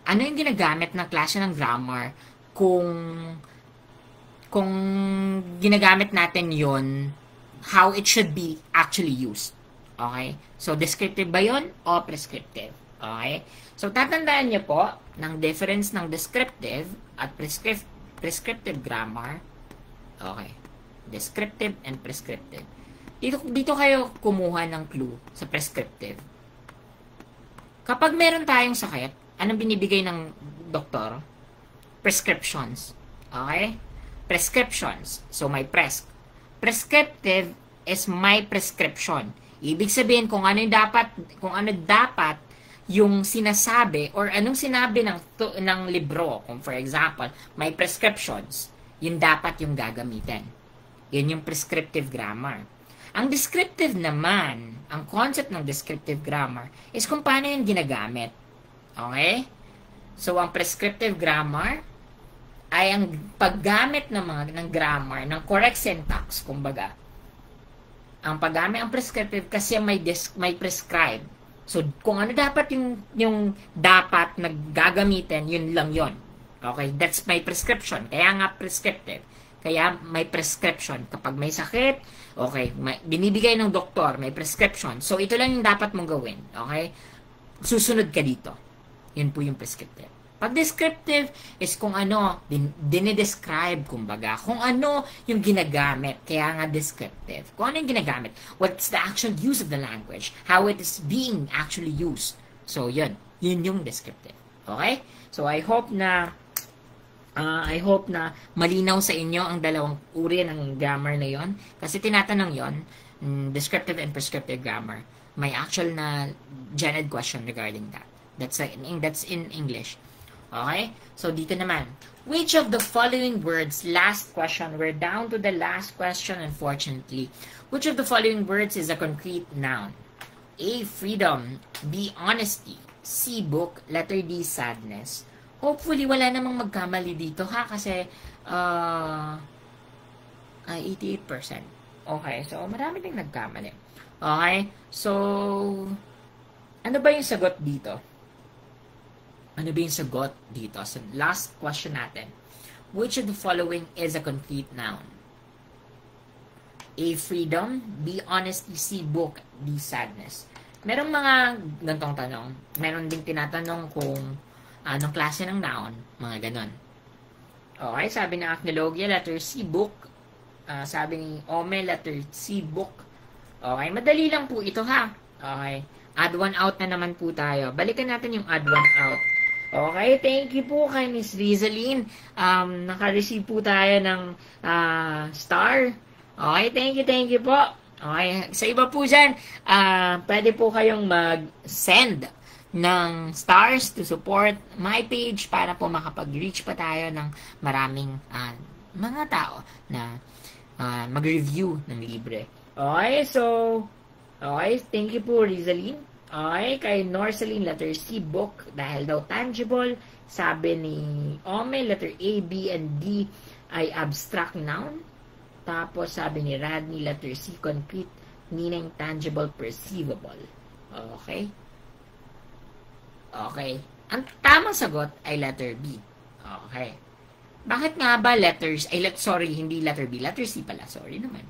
ano yung ginagamit na klase ng grammar kung ginagamit natin yon, how it should be actually used. Okay? So, descriptive ba yun o prescriptive? Okay? So, tatandaan niyo po ng difference ng descriptive at prescriptive grammar. Okay. Descriptive and prescriptive. Dito kayo kumuha ng clue sa prescriptive. Kapag meron tayong sakit, anong binibigay ng doktor? Prescriptions. Okay? Prescriptions. So, may prescriptive is my prescription. Ibig sabihin kung ano dapat yung sinasabi or anong sinabi ng libro. Kung for example, may prescriptions, yun dapat yung gagamitin. Yun yung prescriptive grammar. Ang descriptive naman, ang concept ng descriptive grammar is kung paano yung ginagamit. Okay? So, ang prescriptive grammar ay ang paggamit ng grammar, ng correct syntax, kumbaga. Ang paggamit, ang prescriptive kasi may prescribe. So, kung ano dapat yung dapat na gagamitin, yun lang yun. Okay? That's my prescription. Kaya nga prescriptive. Kaya may prescription. Kapag may sakit, okay, binibigay ng doktor, may prescription. So, ito lang yung dapat mong gawin. Okay? Susunod ka dito. Yun po yung prescriptive. Pag descriptive is kung ano, dinidescribe, kumbaga. Kung ano yung ginagamit. Kaya nga descriptive. Kung ano yung ginagamit. What's the actual use of the language. How it is being actually used. So, yun. Yun yung descriptive. Okay? So, I hope na malinaw sa inyo ang dalawang uri ng grammar na yon. Kasi tinatanong yon, descriptive and prescriptive grammar. May actual na Gen Ed question regarding that. That's in English. Okay? So, dito naman. Which of the following words, last question, we're down to the last question, unfortunately. Which of the following words is a concrete noun? A, freedom. B, honesty. C, book. Letter D, sadness. Hopefully, wala namang magkamali dito, ha? Kasi, 88%. Okay, so, marami ding nagkamali. Okay? So, ano ba yung sagot dito? Ano ba yung sagot dito? So, last question natin. Which of the following is a complete noun? A, freedom. B, honesty. C, book. D, sadness. Merong mga gantong tanong. Meron ding tinatanong kung anong klase ng noun, mga ganon. Okay, sabi ng Acnologia, letter C, book. Sabi ni Ome, letter C, book. Okay, madali lang po ito ha. Okay, add one out na naman po tayo. Balikan natin yung add one out. Okay, thank you po kay Miss Rizalyn. Naka-receive po tayo ng star. Okay, thank you po. Okay, sa iba po dyan, pwede po kayong mag-send ng stars to support my page para po makapag-reach pa tayo ng maraming mga tao na mag-review ng libre. Okay, so, okay, thank you po, Rizalyn. Okay, kay Norceline, letter C, book, dahil daw tangible. Sabi ni Ome, letter A, B, and D ay abstract noun. Tapos, sabi ni Radney, letter C, concrete, meaning tangible, perceivable. Okay? Okay. Ang tamang sagot ay letter B. Okay. Bakit nga ba letters, sorry, hindi letter B, letter C pala, sorry naman.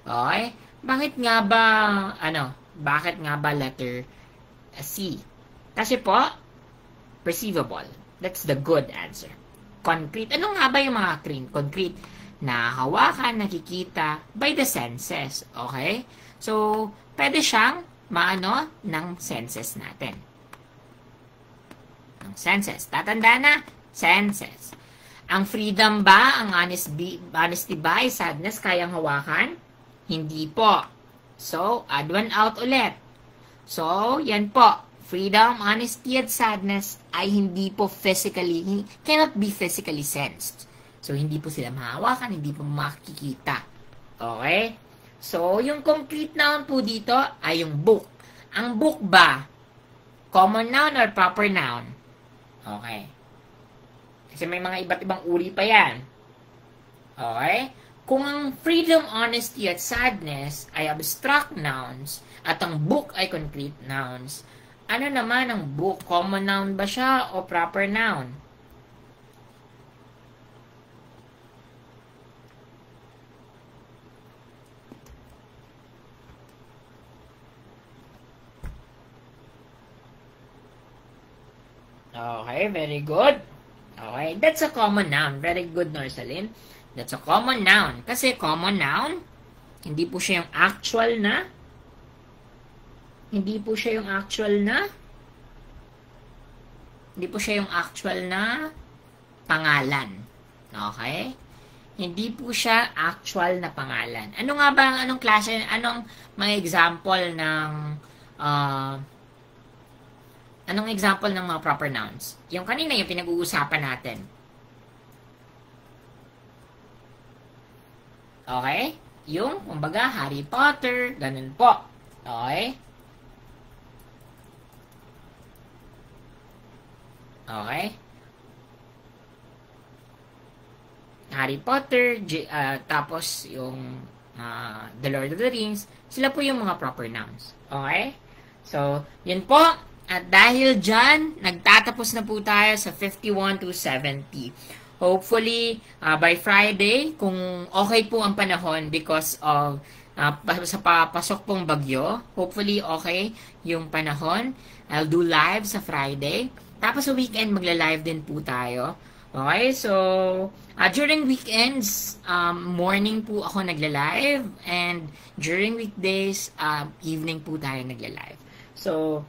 Okay? Bakit nga ba letter C? Kasi po, perceivable. That's the good answer. Concrete. Ano nga ba yung mga concrete? Na hawakan, nakikita by the senses. Okay? So, pwede siyang ng senses natin. Ng senses. Tatanda na? Senses. Ang freedom ba, ang honesty ba, sadness, kayang hawakan? Hindi po. So, add one out ulit. So, yan po. Freedom, honesty, at sadness ay hindi po cannot be physically sensed. So, hindi po sila mahawakan, hindi po makikita. Okay? So, yung complete noun po dito ay yung book. Ang book ba, common noun or proper noun? Okay. Kasi may mga iba't ibang uri pa yan. Okay? Kung ang freedom, honesty, at sadness ay abstract nouns at ang book ay concrete nouns, ano naman ang book? Common noun ba siya o proper noun? Okay, very good. Okay, that's a common noun. Very good, Norceline. That's a common noun. Kasi common noun, hindi po siya yung actual na pangalan. Okay? Hindi po siya actual na pangalan. Anong klase, anong mga example ng mga proper nouns? Yung kanina, yung pinag-uusapan natin. Okay? Yung, kumbaga, Harry Potter, ganun po. Okay? Okay? Harry Potter, tapos yung The Lord of the Rings, sila po yung mga proper nouns. Okay? So, yun po. At dahil dyan, nagtatapos na po tayo sa 51 to 70. Hopefully, by Friday, kung okay po ang panahon because of sa papasok pong bagyo, hopefully okay yung panahon. I'll do live sa Friday. Tapos sa weekend, magla-live din po tayo. Okay, so during weekends, morning po ako nagla-live and during weekdays, evening po tayo nagla-live. So,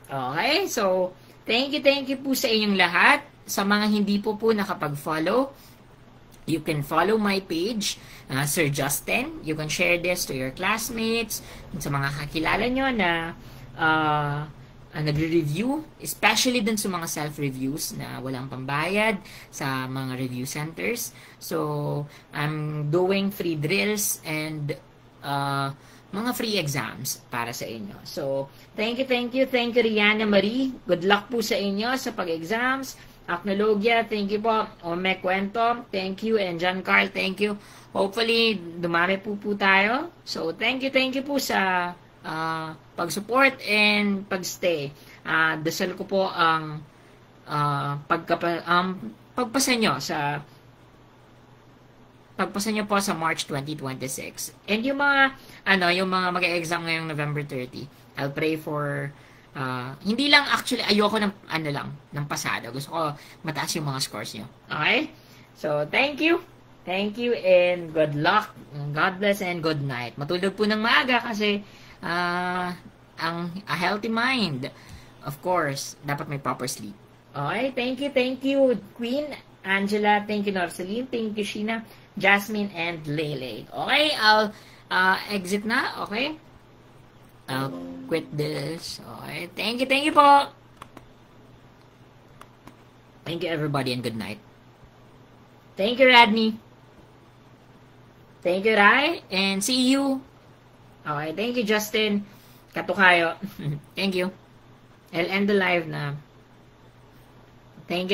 okay, so thank you po sa inyong lahat. Sa mga hindi po nakapag-follow, you can follow my page, Sir Justin. You can share this to your classmates, sa mga kakilala nyo na nagre-review, especially dun sa mga self-reviews na walang pambayad sa mga review centers. So, I'm doing free drills and mga free exams para sa inyo. So, thank you, Rihanna Marie. Good luck po sa inyo sa pag-exams. Acnologia, thank you po. Ome Kwento, thank you. And John Carl, thank you. Hopefully, dumami po tayo. So, thank you po sa pag-support and pag-stay. Dasal ko po ang pagpasa nyo sa pagpasan nyo po sa March 2026. And yung mga mag-e-exam ngayong November 30, I'll pray for, hindi lang actually, ayoko ng pasado. Gusto ko mataas yung mga scores nyo. Okay? So, thank you. Thank you and good luck. God bless and good night. Matulog po ng maaga kasi, a healthy mind, of course, dapat may proper sleep. Okay? Thank you, Queen Angela. Thank you, Norceline. Thank you, Sheena, Jasmine, and Lele. Okay? I'll exit na. Okay? I'll quit this. Okay? Thank you po. Thank you, everybody, and good night. Thank you, Radney. Thank you, Rai. And see you. Okay, thank you, Justin. Katukayo. Thank you. I'll end the live na. Thank you.